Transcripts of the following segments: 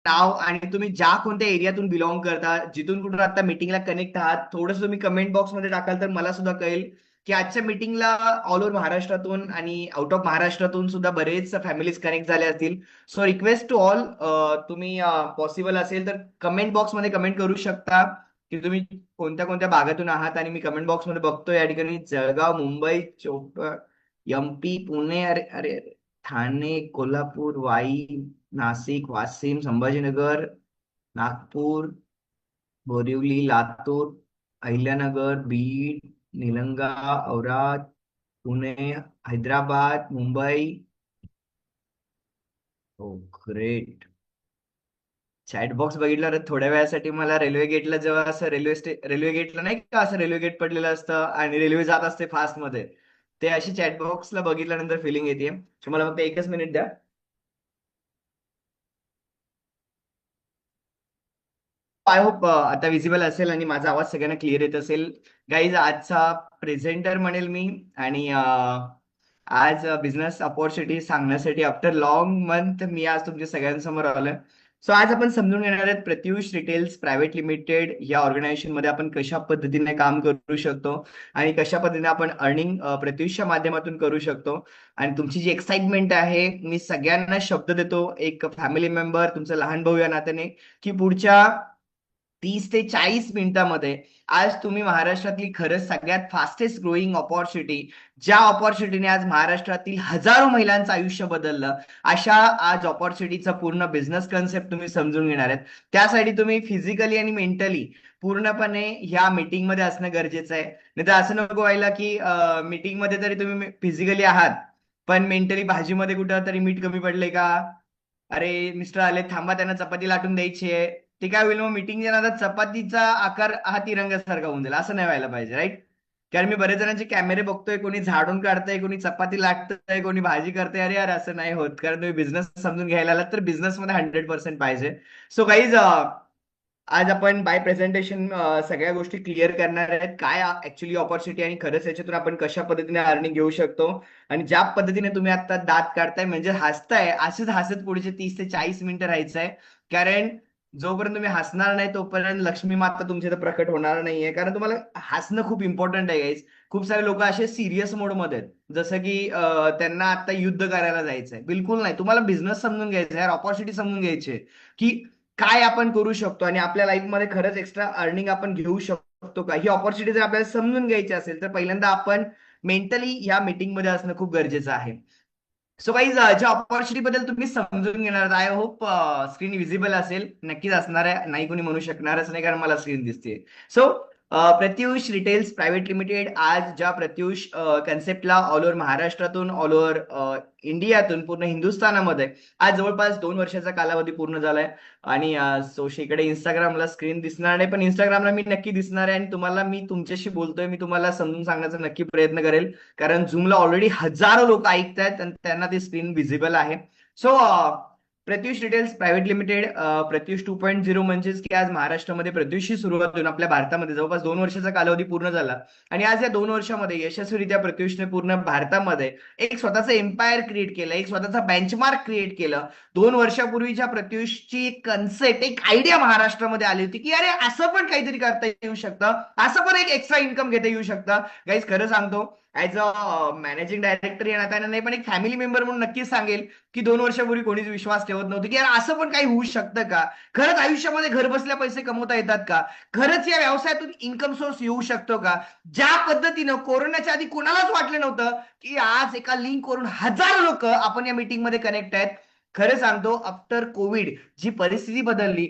नाव आणि तुम्ही ज्या कोणत्या एरियातून बिलॉंग करता, जिथून कुठून आता मीटिंगला कनेक्ट आहात, थोडंसं तुम्ही कमेंट बॉक्समध्ये टाकाल तर मला सुद्धा कळेल की आजच्या मीटिंगला ऑल ओव्हर महाराष्ट्रातून आणि आउट ऑफ महाराष्ट्रातून सुद्धा बरेच फॅमिलीज कनेक्ट झाले असतील. सो रिक्वेस्ट टू ऑल, तुम्ही पॉसिबल असेल तर कमेंट बॉक्समध्ये कमेंट करू शकता की तुम्ही कोणत्या कोणत्या भागातून आहात. आणि मी कमेंट बॉक्समध्ये बघतो या ठिकाणी जळगाव, मुंबई, एमपी, पुणे, अरे अरे अरे, ठाणे, कोल्हापूर, वाई, नाशिक, वाशिम, संभाजीनगर, नागपूर, बोरिवली, लातूर, अहिल्यानगर, बीड, निलंगा, औराद, पुणे, हैदराबाद, मुंबई. हो, ग्रेट. चॅट बॉक्स बघितला तर थोड्या वेळासाठी मला रेल्वे गेटला, जेव्हा असं रेल्वे गेटला नाही का, असं रेल्वे गेट पडलेलं असतं आणि रेल्वे जात असते फास्ट मध्ये, ते अशी चॅट बॉक्सला बघितल्यानंतर फिलिंग येते. मला फक्त एकच मिनिट द्या. आय होप आता विजिबल असेल आणि माझा आवाज सगळ्यांना क्लिअर येत असेल. गाईज, आजचा प्रेझेंटर म्हणेल मी. आणि आज बिझनेस अपॉर्च्युनिटी सांगण्यासाठी आफ्टर लॉंग मंथ मी आज तुमच्या सगळ्यांसमोर आलोय. सो आज आपण समजून घेणार आहेत प्रत्युष रिटेल्स प्रायव्हेट लिमिटेड या ऑर्गनायझेशन मध्ये आपण कशा पद्धतीने काम करू शकतो आणि कशा पद्धतीने आपण अर्निंग प्रत्युषच्या माध्यमातून करू शकतो. आणि तुमची जी एक्साइटमेंट आहे, मी सगळ्यांना शब्द देतो एक फॅमिली मेंबर, तुमचा लहान भाऊ या नात्याने, की पुढच्या 30 ते 40 मिनिटांमध्ये आज तुम्ही महाराष्ट्रातली खरंच सगळ्यात फास्टेस्ट ग्रोईंग ऑपॉर्च्युनिटी, ज्या ऑपॉर्च्युनिटीने आज महाराष्ट्रातील हजारो महिलांचं आयुष्य बदललं, अशा आज ऑपॉर्च्युनिटीचा पूर्ण बिझनेस कन्सेप्ट तुम्ही समजून घेणार आहेत. त्यासाठी तुम्ही फिजिकली आणि मेंटली पूर्णपणे ह्या मीटिंग मध्ये असणं गरजेचं आहे. नाही तर असं नको व्हायला की मीटिंग मध्ये तरी तुम्ही फिजिकली आहात पण मेंटली भाजीमध्ये कुठं तरी मीठ कमी पडले का, अरे मिस्टर आले थांबा त्यांना चपाती लाटून द्यायची आहे, ते काय होईल मग मीटिंगच्या नादात चपातीचा आकार हा तिरंगासारखा होऊन जाईल. असं नाही व्हायला पाहिजे, राईट? कारण मी बरेच जणांचे कॅमेरे बघतोय, कोणी झाडून काढतंय, कोणी चपाती लाटतंय, कोणी भाजी करतंय. अरे यार, असं नाही होत. कारण तुम्ही बिझनेस समजून घ्यायला आलात तर बिझनेस मध्ये 100% पाहिजे. सो गाईज, आज आपण बाय प्रेझेंटेशन सगळ्या गोष्टी क्लिअर करणार आहेत, काय ऍक्च्युली ऑपॉर्च्युनिटी आणि खरंच याच्यातून आपण कशा पद्धतीने अर्निंग घेऊ शकतो. आणि ज्या पद्धतीने तुम्ही आता दात काढताय म्हणजे हसताय, असेच हसत पुढचे 30 ते 40 मिनिटं राहायचंय. कारण जोपर्यंत तुम्ही हसणार नाही तोपर्यंत लक्ष्मी माता तुमच्या इथं प्रकट होणार नाहीये. कारण तुम्हाला हसणं खूप इम्पॉर्टंट आहे गाईज. खूप सारे लोक असे सिरियस मोड मध्ये आहेत, जसं की त्यांना आता युद्ध करायला जायचंय. बिलकुल नाही, तुम्हाला बिझनेस समजून घ्यायचा आहे, ऑपॉर्च्युनिटी समजून घ्यायची आहे की काय आपण करू शकतो आणि आपल्या लाईफमध्ये खरंच एक्स्ट्रा अर्निंग आपण घेऊ शकतो का. ही ऑपॉर्च्युनिटी जर आपल्याला समजून घ्यायची असेल तर पहिल्यांदा आपण मेंटली या मीटिंग मध्ये असणं खूप गरजेचं आहे. सो गाईज, ज्या ऑपॉर्च्युनिटी बद्दल तुम्ही समजून घेणार, आय होप स्क्रीन विजिबल असेल. नक्कीच असणार आहे, नाही कोणी म्हणू शकणारच नाही कारण मला स्क्रीन दिसते. So Pratyush retails private limited, आज ज्या प्रत्युष कन्सेप्टला ऑल ओव्हर महाराष्ट्रातून, ऑल ओव्हर इंडियातून, पूर्ण हिंदुस्थानामध्ये आज जवळपास 2 वर्षाचा कालावधी पूर्ण झालाय. आणि इकडे इंस्टाग्रामला स्क्रीन दिसणार नाही पण इंस्टाग्रामला मी नक्की दिसणार आहे आणि तुम्हाला मी तुमच्याशी बोलतोय, मी तुम्हाला समजून सांगण्याचा नक्की प्रयत्न करेल. कारण झूमला ऑलरेडी हजारो लोक ऐकतायत आणि त्यांना ती स्क्रीन विजिबल आहे. So Pratyush retails private limited, Pratyush 2.0, म्हणजेच की आज महाराष्ट्रामध्ये प्रत्युषची सुरुवात होऊन आपल्या भारतामध्ये जवळपास 2 वर्षाचा कालावधी पूर्ण झाला. आणि आज या 2 वर्षामध्ये यशस्वीरित्या प्रत्युषने पूर्ण भारतामध्ये एक स्वतःचं एम्पायर क्रिएट केलं, एक स्वतःचा बेंचमार्क क्रिएट केलं. 2 वर्षापूर्वीच्या प्रत्युषची एक कन्सेप्ट, एक आयडिया महाराष्ट्रामध्ये आली होती की अरे असं पण काहीतरी करता येऊ शकतं, असं पण एक एक्स्ट्रा इन्कम घेता येऊ शकतं. गाईज, खरं सांगतो, ऍज अ मॅनेजिंग डायरेक्टर या नात्याने नाही पण एक फॅमिली मेंबर म्हणून नक्कीच सांगेल की 2 वर्षापूर्वी कोणीच विश्वास ठेवत नव्हतं की यार असं पण काही होऊ शकतं का. खरंच आयुष्यामध्ये घर बसल्या पैसे कमवता येतात का, खरंच या व्यवसायातून इन्कम सोर्स येऊ शकतो का. ज्या पद्धतीनं कोरोनाच्या आधी कोणालाच वाटलं नव्हतं की आज एका लिंक वरून हजारो लोक आपण या मीटिंग मध्ये कनेक्ट आहेत. खरं सांगतो, आफ्टर कोविड जी परिस्थिती बदलली,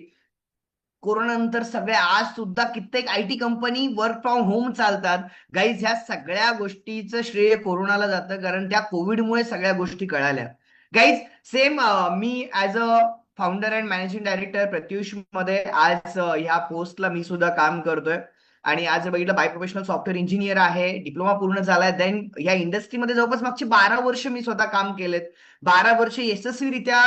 कोरोना नंतर सगळे आज सुद्धा कित्येक IT company work from home चालतात. गाईज, ह्या सगळ्या गोष्टीचं श्रेय कोरोनाला जातं कारण त्या कोविडमुळे सगळ्या गोष्टी कळाल्या. Guys, same me as a founder and managing director Pratyush मध्ये आज ह्या पोस्टला मी सुद्धा काम करतोय. आणि आज बघितलं, बाय प्रोफेशनल सॉफ्टवेअर इंजिनियर आहे, डिप्लोमा पूर्ण झालाय. देन या इंडस्ट्रीमध्ये जवळपास मागची 12 वर्ष मी स्वतः काम केलेत. 12 वर्ष यशस्वीरित्या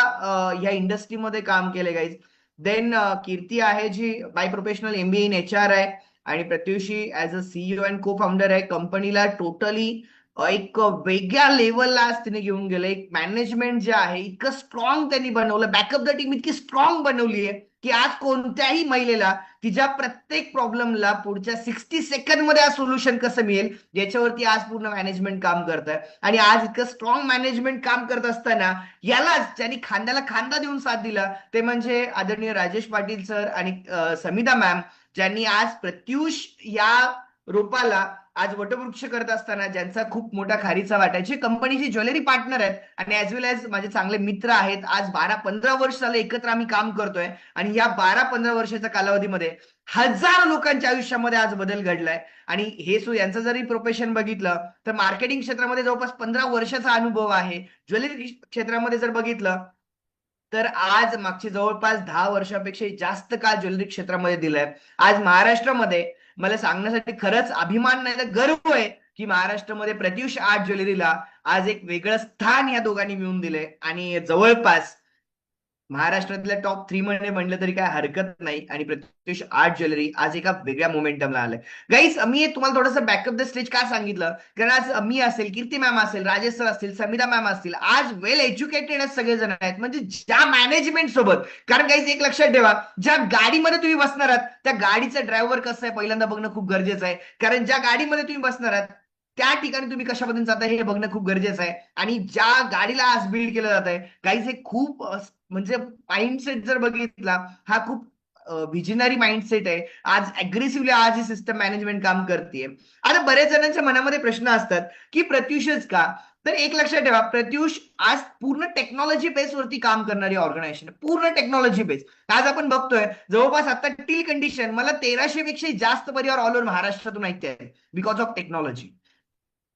या इंडस्ट्रीमध्ये काम केले गाईज. देन कीर्ती आहे जी by professional MBA in H R आहे आणि Pratyushi as a CEO and co founder आहे. कंपनीला टोटली एक वेगळ्या लेवलला आज तिने घेऊन गेलं. एक मॅनेजमेंट जे आहे इतकं स्ट्रॉंग त्यांनी बनवलं, बॅकअप द टीम इतकी स्ट्रॉंग बनवली आहे की आज कोणत्याही महिलेला तिच्या प्रत्येक प्रॉब्लेमला पुढच्या 60 सेकंद मध्ये आज सोल्युशन कसं मिळेल याच्यावरती आज पूर्ण मॅनेजमेंट काम करत आहे. आणि आज इतकं स्ट्रॉंग मॅनेजमेंट काम करत असताना यालाच ज्यांनी खांद्याला खांदा देऊन साथ दिला ते म्हणजे आदरणीय राजेश पाटील सर आणि समिता मॅम, ज्यांनी आज प्रत्युष या रूपाला आज वटवृक्ष करत असताना ज्यांचा खूप मोठा खारीचा वाटा आहे, जे कंपनीचे ज्वेलरी पार्टनर आहेत आणि ॲज वेल एज माझे चांगले मित्र आहेत. आज 12-15 वर्ष झाले एकत्र आम्ही काम करतोय आणि या 12-15 वर्षाच्या कालावधीमध्ये हजारो लोकांच्या आयुष्यामध्ये आज बदल घडलाय. आणि हे यांचं जरी प्रोफेशन बघितलं तर मार्केटिंग क्षेत्रामध्ये जवळपास 15 वर्षाचा अनुभव आहे. ज्वेलरी क्षेत्रामध्ये जर बघितलं तर आज मागचे जवळपास 10 वर्षापेक्षा जास्त काळ ज्वेलरी क्षेत्रामध्ये दिलाय. आज महाराष्ट्रामध्ये मला सांगण्यासाठी खरंच अभिमान नाही तर गर्व आहे की महाराष्ट्रामध्ये प्रत्युष आर्ट ज्वेलरीला आज एक वेगळं स्थान या दोघांनी मिळवून दिलंय. आणि जवळपास महाराष्ट्रातल्या टॉप 3 मध्ये म्हणलं तरी काय हरकत नाही. आणि प्रत्युष आर्ट ज्वेलरी आज एका वेगळ्या मोमेंटमला आलंय. गाईस, मी तुम्हाला थोडंसं बॅकअप द स्टेज का सांगितलं, कारण आज मी असेल, कीर्ती मॅम असेल, राजेश सर असतील, समिता मॅम असतील, आज वेल एज्युकेटेड सगळेजण आहेत म्हणजे ज्या मॅनेजमेंट सोबत. कारण गाईज एक लक्षात ठेवा, ज्या गाडीमध्ये तुम्ही बसणार आहात त्या गाडीचा ड्रायव्हर कसं आहे पहिल्यांदा बघणं खूप गरजेचं आहे. कारण ज्या गाडीमध्ये तुम्ही बसणार आहात त्या ठिकाणी तुम्ही कशा पद्धतीने जाताय हे बघणं खूप गरजेचं आहे. आणि ज्या गाडीला आज बिल्ड केलं जात आहे गाईज हे खूप म्हणजे माइंडसेट जर बघितला हा खूप व्हिजनरी माइंडसेट आहे. आज अग्रेसिव्हली आज ही सिस्टम मॅनेजमेंट काम करते. आता बऱ्याच जणांच्या मनामध्ये प्रश्न असतात की प्रत्युषच का. तर एक लक्षात ठेवा, प्रत्युष आज पूर्ण टेक्नॉलॉजी बेस वरती काम करणारी ऑर्गनायझेशन, पूर्ण टेक्नॉलॉजी बेस. आज आपण बघतोय जवळपास आता टील कंडिशन मला 1300 पेक्षा जास्त परिवार ऑल ओव्हर महाराष्ट्रातून ऐकते बिकॉज ऑफ टेक्नॉलॉजी.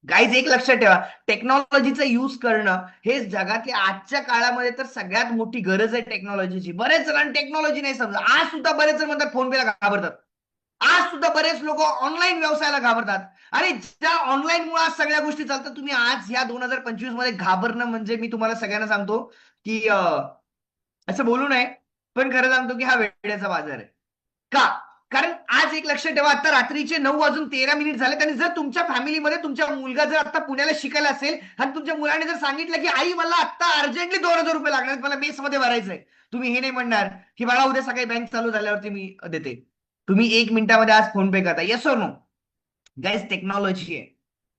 गाईज एक लक्षात ठेवा, टेक्नॉलॉजीचा युज करणं हे जगातली आजच्या काळामध्ये तर सगळ्यात मोठी गरज आहे टेक्नॉलॉजीची. बरेच जण टेक्नॉलॉजी नाही समजा. आज सुद्धा बरेच जण म्हणतात फोन पेला घाबरतात. आज सुद्धा बरेच लोक ऑनलाईन व्यवसायाला घाबरतात. अरे ज्या ऑनलाईन मुळे आज सगळ्या गोष्टी चालतात, तुम्ही आज या 2025 मध्ये घाबरणं म्हणजे मी तुम्हाला सगळ्यांना सांगतो की असं बोलू नये, पण खरं सांगतो की हा वेड्याचा बाजार आहे. का? कारण आज एक लक्षात ठेवा, आता रात्रीचे 9:13 झाले आणि जर तुमच्या फॅमिलीमध्ये तुमचा मुलगा जर आता पुण्याला शिकायला असेल आणि तुमच्या मुलाने जर सांगितलं की आई मला आता अर्जंटली 2,000 रुपये लागणार, मला मेस मध्ये भरायचंय, तुम्ही हे नाही म्हणणार की बाळा उद्या सकाळी बँक चालू झाल्यावरती मी देते. तुम्ही 1 मिनिटामध्ये आज फोन पे करता. येस और नो? गाईज टेक्नॉलॉजी आहे.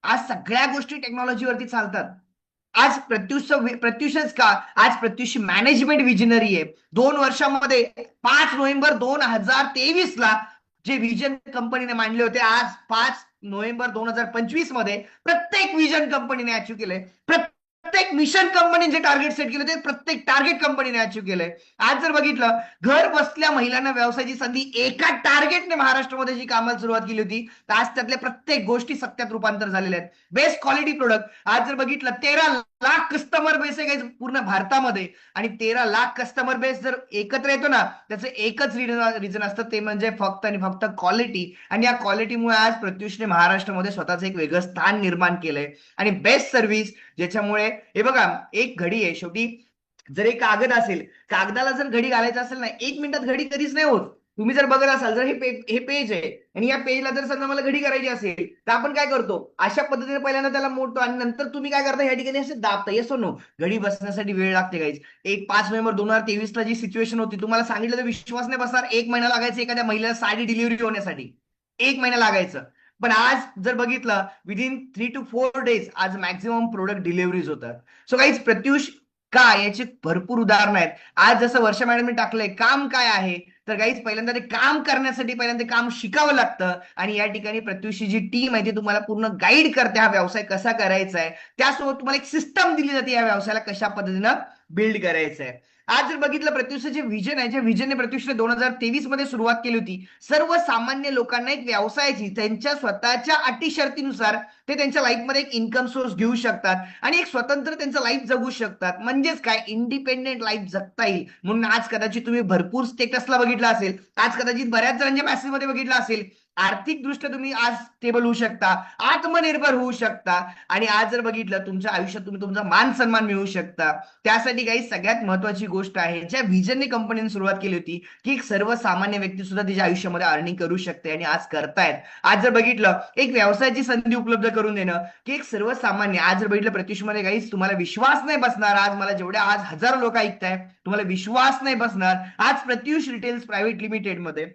आज सगळ्या गोष्टी टेक्नॉलॉजीवरती चालतात. आज प्रत्युषच का, आज प्रत्युष मॅनेजमेंट विजनरी आहे. 2 वर्षामध्ये 5 नोव्हेंबर 2023 ला जे विजन कंपनीने मांडले होते, आज 5 नोव्हेंबर 2025 मध्ये प्रत्येक विजन कंपनीने अचीव्ह केलंय. प्रत्येक मिशन कंपनीने जे टार्गेट सेट केले ते प्रत्येक टार्गेट कंपनीने अचीव्ह केलंय. आज जर बघितलं, घर बसल्या महिलांना व्यवसायाची संधी एका टार्गेटने महाराष्ट्रामध्ये जी कामाला सुरुवात केली होती, तर आज त्यातल्या प्रत्येक गोष्टी सत्यात रूपांतर झालेल्या आहेत. Best quality product. आज जर बघितलं 13 लाख कस्टमर बेस आहे पूर्ण भारतामध्ये. आणि 13 लाख कस्टमर बेस जर एकत्र येतो ना, त्याचं एकच रिझन असतं, ते म्हणजे फक्त आणि फक्त क्वालिटी. आणि या क्वालिटीमुळे आज प्रत्युषने महाराष्ट्रामध्ये स्वतःचं एक वेगळं स्थान निर्माण केलंय. आणि बेस्ट सर्व्हिस, ज्याच्यामुळे हे बघा, एक घडी आहे शेवटी. जर एक कागद असेल, कागदाला जर घडी घालायचं असेल ना, 1 मिनिटात घडी कधीच नाही होत. तुम्ही जर बघत असाल, जर हे पेज आहे आणि या पेजला जर समजा मला घडी करायची असेल तर आपण काय करतो, अशा पद्धतीने पहिल्यांदा त्याला मोडतो आणि नंतर तुम्ही काय करता, या ठिकाणी असे दाबता. Yes no? घडी बसण्यासाठी वेळ लागते गाईज. 5 नोव्हेंबर 2023 ला जी सिच्युएशन होती, तुम्हाला सांगितलं तर विश्वास नाही बसणार, 1 महिना लागायचा एखाद्या महिलेला साडी डिलिव्हरी होण्यासाठी. 1 महिना लागायचं. पण आज जर बघितलं, विदिन 3 to 4 days आज मॅक्झिमम प्रोडक्ट डिलिव्हरीज होतात. सो गाईज प्रत्युष का, याची भरपूर उदाहरणं आहेत. आज जसं वर्षा मॅडमने टाकलंय, काम काय आहे, तर गाईज पहिल्यांदा ते काम करण्यासाठी पहिल्यांदा ते काम शिकावं लागतं. आणि या ठिकाणी प्रत्युषची जी टीम आहे ती तुम्हाला पूर्ण गाईड करते हा व्यवसाय कसा करायचा आहे. त्यासोबत तुम्हाला एक सिस्टम दिली जाते या व्यवसायाला कशा पद्धतीनं बिल्ड करायचं आहे. आज जर बघितलं, प्रत्युषचं जे विजन आहे, जे विजनने प्रत्युषने 2023 मध्ये सुरुवात केली होती, सर्वसामान्य लोकांना एक व्यवसायाची त्यांच्या स्वतःच्या अटी शर्तीनुसार ते त्यांच्या लाईफमध्ये एक इन्कम सोर्स घेऊ शकतात आणि एक स्वतंत्र त्यांचं लाईफ जगू शकतात. म्हणजेच काय, इंडिपेंडेंट लाईफ जगता येईल. म्हणून आज कदाचित तुम्ही भरपूर स्टेटसला बघितलं असेल, आज कदाचित बऱ्याच जणांच्या मेसेजमध्ये बघितलं असेल आर्थिक दृष्ट्या तुम्ही आज स्टेबल होऊ शकता, आत्मनिर्भर होऊ शकता, आणि आज जर बघितलं तुमच्या आयुष्यात तुम्ही तुमचा मान सन्मान मिळवू शकता. त्यासाठी काही सगळ्यात महत्वाची गोष्ट आहे, ज्या विजनने कंपनीने सुरुवात केली होती, की एक सर्वसामान्य व्यक्ती सुद्धा तिच्या आयुष्यामध्ये अर्निंग करू शकते, आणि आज करतायत. आज जर बघितलं एक व्यवसायाची संधी उपलब्ध करून देणं, की एक सर्वसामान्य, आज जर बघितलं प्रत्युषमध्ये काहीच तुम्हाला विश्वास नाही बसणार, आज मला जेवढ्या आज हजारो लोक ऐकताय तुम्हाला विश्वास नाही बसणार, आज प्रत्युष रिटेल्स प्रायव्हेट लिमिटेड मध्ये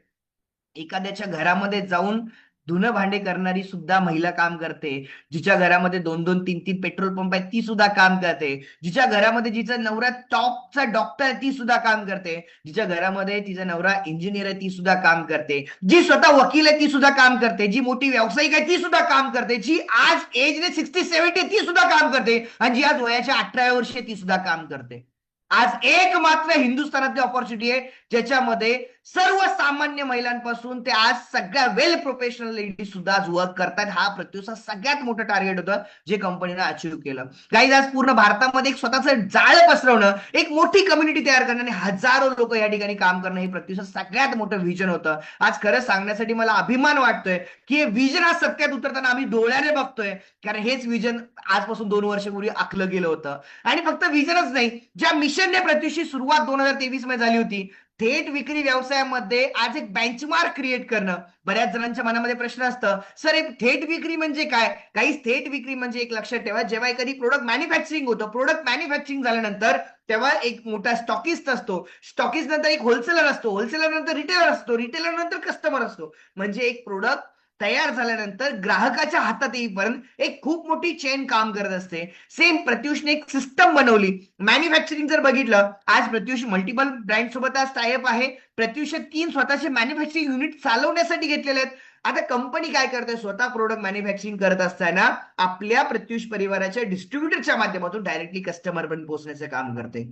एखाद्याच्या घरामध्ये जाऊन धुणं भांडे करणारी सुद्धा महिला काम करते. जिच्या घरामध्ये दोन दोन तीन तीन पेट्रोल पंप आहेत ती सुद्धा काम करते. जिच्या घरामध्ये जिचा नवरा टॉपचा डॉक्टर आहे ती सुद्धा काम करते. जिच्या घरामध्ये तिचा नवरा इंजिनियर आहे ती सुद्धा काम करते. जी स्वतः वकील आहे ती सुद्धा काम करते. जी मोठी व्यावसायिक आहे ती सुद्धा काम करते. जी आज एजने 60-70 ती सुद्धा काम करते. आणि जी आज वयाच्या 18व्या वर्षी ती सुद्धा काम करते. आज एक मात्र हिंदुस्थानातली ऑपॉर्च्युनिटी आहे ज्याच्यामध्ये सर्वसामान्य महिलांपासून ते आज सगळ्या वेल प्रोफेशनल लेडीज सुद्धा आज वर्क करतात. हा प्रत्युषचा सगळ्यात मोठं टार्गेट होतं जे कंपनीनं अचीव्ह केलं. काही आज पूर्ण भारतामध्ये एक स्वतःचं जाळं पसरवणं, एक मोठी कम्युनिटी तयार करणं आणि हजारो लोक या ठिकाणी काम करणं हे प्रत्युषचं सगळ्यात मोठं विजन होतं. आज खरं सांगण्यासाठी मला अभिमान वाटतोय की हे विजन आज सत्यात उतरताना आम्ही डोळ्याने बघतोय, कारण हेच विजन आजपासून 2 वर्षापूर्वी आखलं गेलं होतं. आणि फक्त विजनच नाही, ज्या मिशनने प्रत्युषची सुरुवात 2023 मध्ये झाली होती, थेट विक्री व्यवसायामध्ये आज एक बेंचमार्क क्रिएट करणं. बऱ्याच जणांच्या मनामध्ये प्रश्न असतं, सर एक थेट विक्री म्हणजे काय? काही थेट विक्री म्हणजे एक लक्षात ठेवा, जेव्हा एखादी प्रोडक्ट मॅन्युफॅक्चरिंग होतं, प्रोडक्ट मॅन्युफॅक्चरिंग झाल्यानंतर तेव्हा एक मोठा स्टॉकिस्ट असतो, स्टॉकिस्ट नंतर एक होलसेलर असतो, होलसेलर नंतर रिटेलर असतो, रिटेलर नंतर कस्टमर असतो. म्हणजे एक प्रोडक्ट तयार झाल्यानंतर ग्राहकाच्या हातात येईपर्यंत एक खूप मोठी चेन काम करत असते. सेम प्रत्युषने एक सिस्टम बनवली. मॅन्युफॅक्चरिंग जर बघितलं, आज प्रत्युष मल्टिपल ब्रँड सोबत आज टायअप आहे. प्रत्युष 3 स्वतःचे मॅन्युफॅक्चरिंग युनिट चालवण्यासाठी घेतलेले आहेत. आता कंपनी काय करते, स्वतः प्रोडक्ट मॅन्युफॅक्चरिंग करत असताना आपल्या प्रत्युष परिवाराच्या डिस्ट्रीब्युटरच्या माध्यमातून डायरेक्टली कस्टमर पर्यंत पोहोचण्याचं काम करते.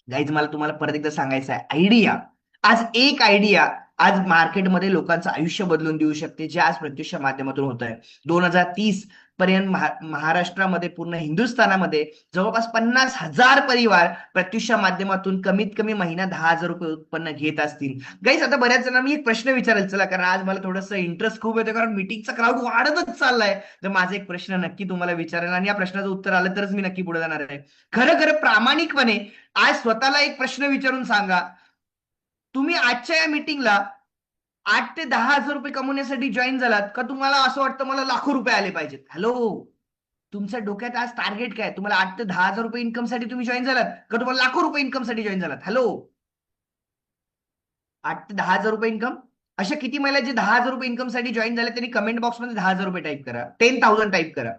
गाईज मला तुम्हाला परत एकदा सांगायचं आहे, आयडिया, आज एक आयडिया आज मार्केटमध्ये लोकांचं आयुष्य बदलून देऊ शकते, जे आज प्रत्युषच्या माध्यमातून होत आहे. 2030 पर्यंत महाराष्ट्रामध्ये, पूर्ण हिंदुस्थानामध्ये जवळपास 50,000 परिवार प्रत्युषच्या माध्यमातून कमीत कमी महिना 10,000 रुपये उत्पन्न घेत असतील. गाईज आता बऱ्याच जणांना मी एक प्रश्न विचारायला, चला कारण आज मला थोडंसं इंटरेस्ट खूप येतो, कारण मीटिंगचा क्राऊड वाढतच चाललाय. तर माझा एक प्रश्न नक्की तुम्हाला विचारेल, आणि या प्रश्नाचं उत्तर आलं तरच मी नक्की पुढे जाणार आहे. खरं खरं प्रामाणिकपणे आज स्वतःला एक प्रश्न विचारून सांगा, तुम्ही आजच्या या मीटिंगला 8 ते 10 हजार रुपये कमवण्यासाठी जॉईन झालात का तुम्हाला असं वाटतं मला लाखो रुपये आले पाहिजेत? हॅलो, तुमच्या डोक्यात आज टार्गेट काय? तुम्हाला 8 ते 10 हजार रुपये इन्कम साठी तुम्ही जॉईन झालात का तुम्हाला लाखो रुपये इन्कम साठी जॉईन झालात? हॅलो, 8 ते 10 हजार रुपये इन्कम, अशा किती महिला जे 10 हजार रुपये इन्कम साठी जॉईन झाले त्यांनी कमेंट बॉक्समध्ये 10 हजार रुपये टाईप करा, 10,000 टाईप करा.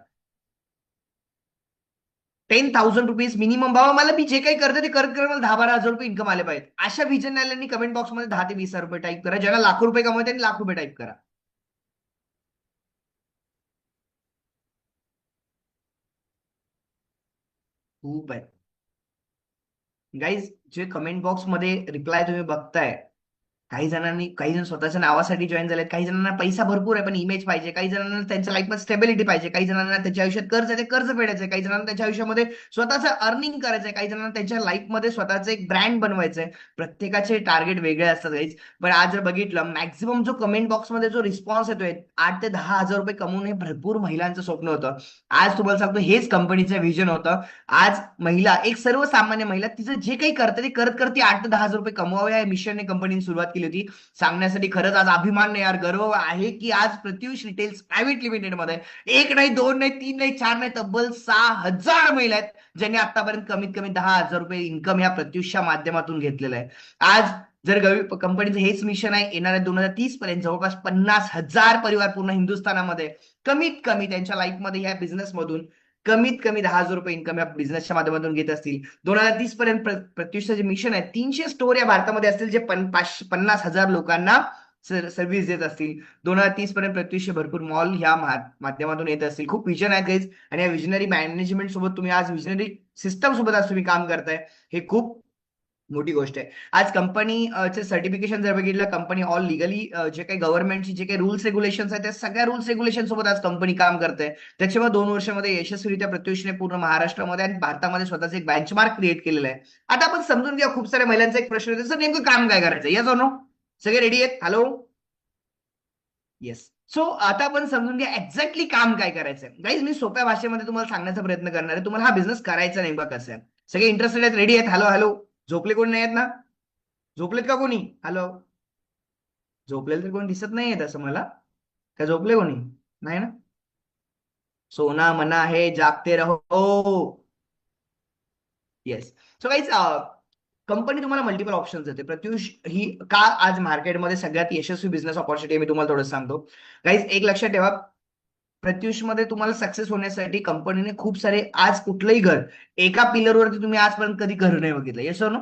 10,000 रुपीज मिनिमम. बाबा मला मी जे काही करते ते करत करत मला 10-12 हजार रुपये इन्कम आले पाहिजेत, अशा विजन आल्यांनी कमेंट बॉक्समध्ये 10 ते 20 हजार रुपये टाईप करा. ज्याला लाखो रुपये कमवते त्यांनी लाख रुपये टाईप करा. खूप आहे गाईज, जे कमेंट बॉक्स मध्ये रिप्लाय तुम्ही बघताय, काही जण स्वतःच्या नावासाठी जॉईन झालेत, काही जणांना पैसा भरपूर आहे पण इमेज पाहिजे, काही जणांना त्यांच्या लाईफमध्ये स्टेबिलिटी पाहिजे, काही जणांना त्यांच्या आयुष्यात कर्ज आहे ते कर्ज फेडायचंय, काही जणांना त्यांच्या आयुष्यामध्ये स्वतःचं अर्निंग करायचंय, काही जणांना त्यांच्या लाईफमध्ये स्वतःचं एक ब्रँड बनवायचंय. प्रत्येकाचे टार्गेट वेगळे असतात गाईज. पण आज जर बघितलं, मॅक्झिमम जो कमेंट बॉक्समध्ये जो रिस्पॉन्स येतोय, 8 ते 10 हजार रुपये कमवून हे भरपूर महिलांचं स्वप्न होतं. आज तुम्हाला सांगतो हेच कंपनीचं विजन होतं. आज महिला, एक सर्वसामान्य महिला, तिचं जे काही करते ते करत करते 8 ते 10 हजार रुपये कमवावे या मिशनने कंपनीने सुरुवात केली होती. सांगण्यासाठी खरंच आज अभिमान नाही यार, गर्व आहे की आज प्रत्युष रिटेल्स प्रायव्हेट लिमिटेड मध्ये एक नाही, दोन नाही, तीन नाही, चार नाही, तब्बल 6,000 महिला आहेत ज्यांनी आतापर्यंत कमीत कमी 10 हजार रुपये इन्कम या प्रत्युषच्या माध्यमातून घेतलेलं आहे. आज जर कंपनीचं हेच मिशन आहे, येणाऱ्या 2030 पर्यंत जवळपास 50,000 परिवार पूर्ण हिंदुस्थानामध्ये कमीत कमी त्यांच्या लाईफमध्ये या बिझनेस मधून कमीत कमी 10 हजार रुपये इन्कम या बिझनेसच्या माध्यमातून घेत असतील. 2030 पर्यंत प्रत्युषचं जे मिशन आहे, 300 स्टोर या भारतामध्ये असतील जे 50,000 लोकांना सर्व्हिस देत असतील. 2030 पर्यंत प्रत्युष भरपूर मॉल ह्या माध्यमातून येत असतील. खूप विजन आहेत गाईज, आणि या विजनरी मॅनेजमेंट सोबत तुम्ही आज विजनरी सिस्टम सोबत आज तुम्ही काम करताय, हे खूप मोठी गोष्ट आहे. आज कंपनीचे सर्टिफिकेशन जर बघितलं, कंपनी ऑल लिगली जे काही गव्हर्नमेंटची जे काही रूल्स रेग्युलेशन आहेत त्या सगळ्या रूल्स रेग्युलेशन सोबत आज कंपनी काम करते. त्याच्यामुळे 2 वर्षामध्ये यशस्वीरित्या प्रत्युषने पूर्ण महाराष्ट्रामध्ये आणि भारतामध्ये स्वतःचे एक बेंचमार्क क्रिएट केलेलं आहे. आता आपण समजून घ्या, खूप साऱ्या महिलांचा एक प्रश्न होता, सर नेमकं काम काय करायचं, या जाणो सगळे रेडी आहेत? Hello, yes. सो आता आपण समजून घ्या एक्झॅक्टली काम काय करायचंय. गाईज मी सोप्या भाषेमध्ये तुम्हाला सांगण्याचा प्रयत्न करणार आहे. तुम्हाला हा बिझनेस करायचा नेमका कसं आहे. सगळे इंटरेस्टेड आहेत, रेडी आहेत? Hello hello. झोपले कोणी नाही आहेत ना? झोपलेत का कोणी? हॅलो. झोपलेलं तर कोणी दिसत नाहीये तसं मला. का झोपले कोणी? नाही ना? सोना मना है जागते रहो. येस. सो गाईज कंपनी तुम्हाला मल्टिपल ऑप्शन्स देते. प्रत्युष ही का आज मार्केटमध्ये सगळ्यात यशस्वी बिझनेस ऑपॉर्च्युनिटी मी तुम्हाला थोडं सांगतो. गाईज एक लक्षात ठेवा, प्रत्युषमध्ये तुम्हाला सक्सेस होण्यासाठी कंपनीने खूप सारे, आज कुठलंही घर एका पिलरवरती तुम्ही आजपर्यंत कधी घर नाही बघितलं. येस और नो?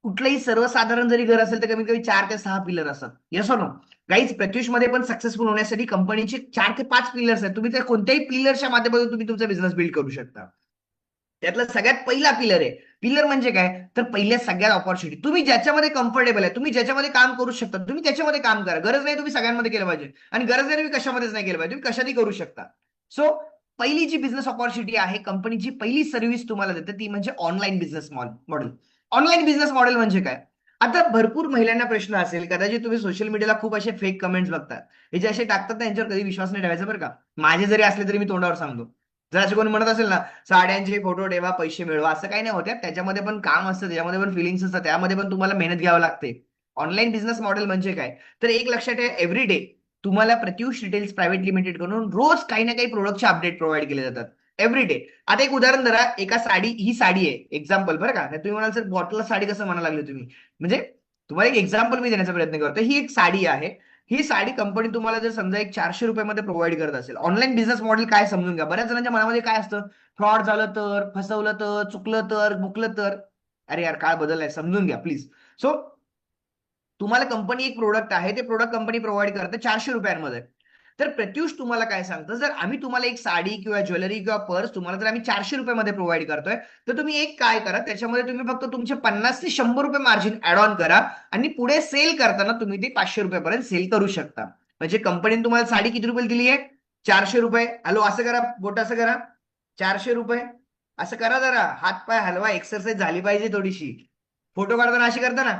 कुठलंही सर्वसाधारण जरी घर असेल तर कमीत कमी 4 ते 6 पिलर असतात. येस और नो? गाईज प्रत्युषमध्ये पण सक्सेसफुल होण्यासाठी कंपनीचे 4 ते 5 पिलर्स आहेत. तुम्ही त्या कोणत्याही पिलरच्या माध्यमातून तुम्ही तुमचा बिझनेस बिल्ड करू शकता. त्यातला सगळ्यात पहिला पिलर आहे. पिलर म्हणजे काय? तर पहिल्या सगळ्यात ऑपॉर्च्युनिटी. तुम्ही ज्याच्यामध्ये कम्फर्टेबल आहे, तुम्ही ज्याच्यामध्ये काम करू शकता, तुम्ही त्याच्यामध्ये काम करा. गरज नाही तुम्ही सगळ्यांमध्ये केलं पाहिजे, आणि गरज नाही तुम्ही कशामध्येच नाही केलं पाहिजे. तुम्ही कशातही करू शकता. सो पहिली जी बिझनेस ऑपॉर्च्युनिटी आहे, कंपनीची पहिली सर्व्हिस तुम्हाला देते ती म्हणजे online business model. Online business model म्हणजे काय? आता भरपूर महिलांना प्रश्न असेल, कदाचित तुम्ही सोशल मीडियाला खूप असे फेक कमेंट्स बघतात. हे जे असे टाकतात ना, यांच्यावर कधी विश्वास नाही ठेवायचा बरं का. माझे जरी असले तरी मी तोंडावर सांगतो. जर असे कोणी म्हणत असेल ना, साड्यांचे फोटो ठेवा पैसे मिळवा, असं काही नाही होत्या. त्याच्यामध्ये पण काम असतं, त्याच्यामध्ये पण फिलिंग्स असतात, त्यामध्ये पण तुम्हाला मेहनत घ्यावी लागते. ऑनलाईन बिझनेस मॉडेल म्हणजे काय? तर एक लक्षात ठेवा, एव्हरी डे तुम्हाला प्रत्युष रिटेल्स प्रायव्हेट लिमिटेड कडून रोज काही ना काही प्रोडक्टचे अपडेट प्रोव्हाइड केले जातात. Every day. आता एक उदाहरण धरा, एका साडी, ही साडी आहे एक्झाम्पल बरं का. तुम्ही म्हणाल सर बॉटलला साडी कसं म्हणायला लागले तुम्ही, म्हणजे तुम्हाला एक एक्झाम्पल मी देण्याचा प्रयत्न करतो. ही एक साडी आहे. ही साडी कंपनी तुम्हाला जर समजा एक 400 रुपयामध्ये प्रोव्हाइड करत असेल. ऑनलाईन बिझनेस मॉडेल काय समजून घ्या. बऱ्याच जणांच्या मनामध्ये काय असतं, फ्रॉड झालं तर, फसवलं तर, चुकलं तर, मुकलं तर. अरे यार काळ बदललाय, समजून घ्या प्लीज. सो तुम्हाला कंपनी एक प्रोडक्ट आहे, ते प्रोडक्ट कंपनी प्रोव्हाइड करते 400 रुपयांमध्ये. तर प्रत्युष तुम्हाला काय सांगतं, जर आम्ही तुम्हाला एक साडी किंवा ज्वेलरी किंवा पर्स तुम्हाला जर आम्ही 400 रुपयामध्ये प्रोव्हाइड करतोय, तर तुम्ही एक काय करा, त्याच्यामध्ये तुम्ही फक्त तुमचे 50 ते 100 रुपये मार्जिन ऍड ऑन करा, आणि पुढे सेल करताना तुम्ही ते 500 रुपयापर्यंत सेल करू शकता. म्हणजे कंपनीने तुम्हाला साडी किती रुपये दिली आहे? 400 रुपये. हॅलो असं करा, बोट असं करा. 400 रुपये. असं करा, जरा हात पाय हलवा, एक्सरसाइज झाली पाहिजे थोडीशी. फोटो काढताना अशी करता ना,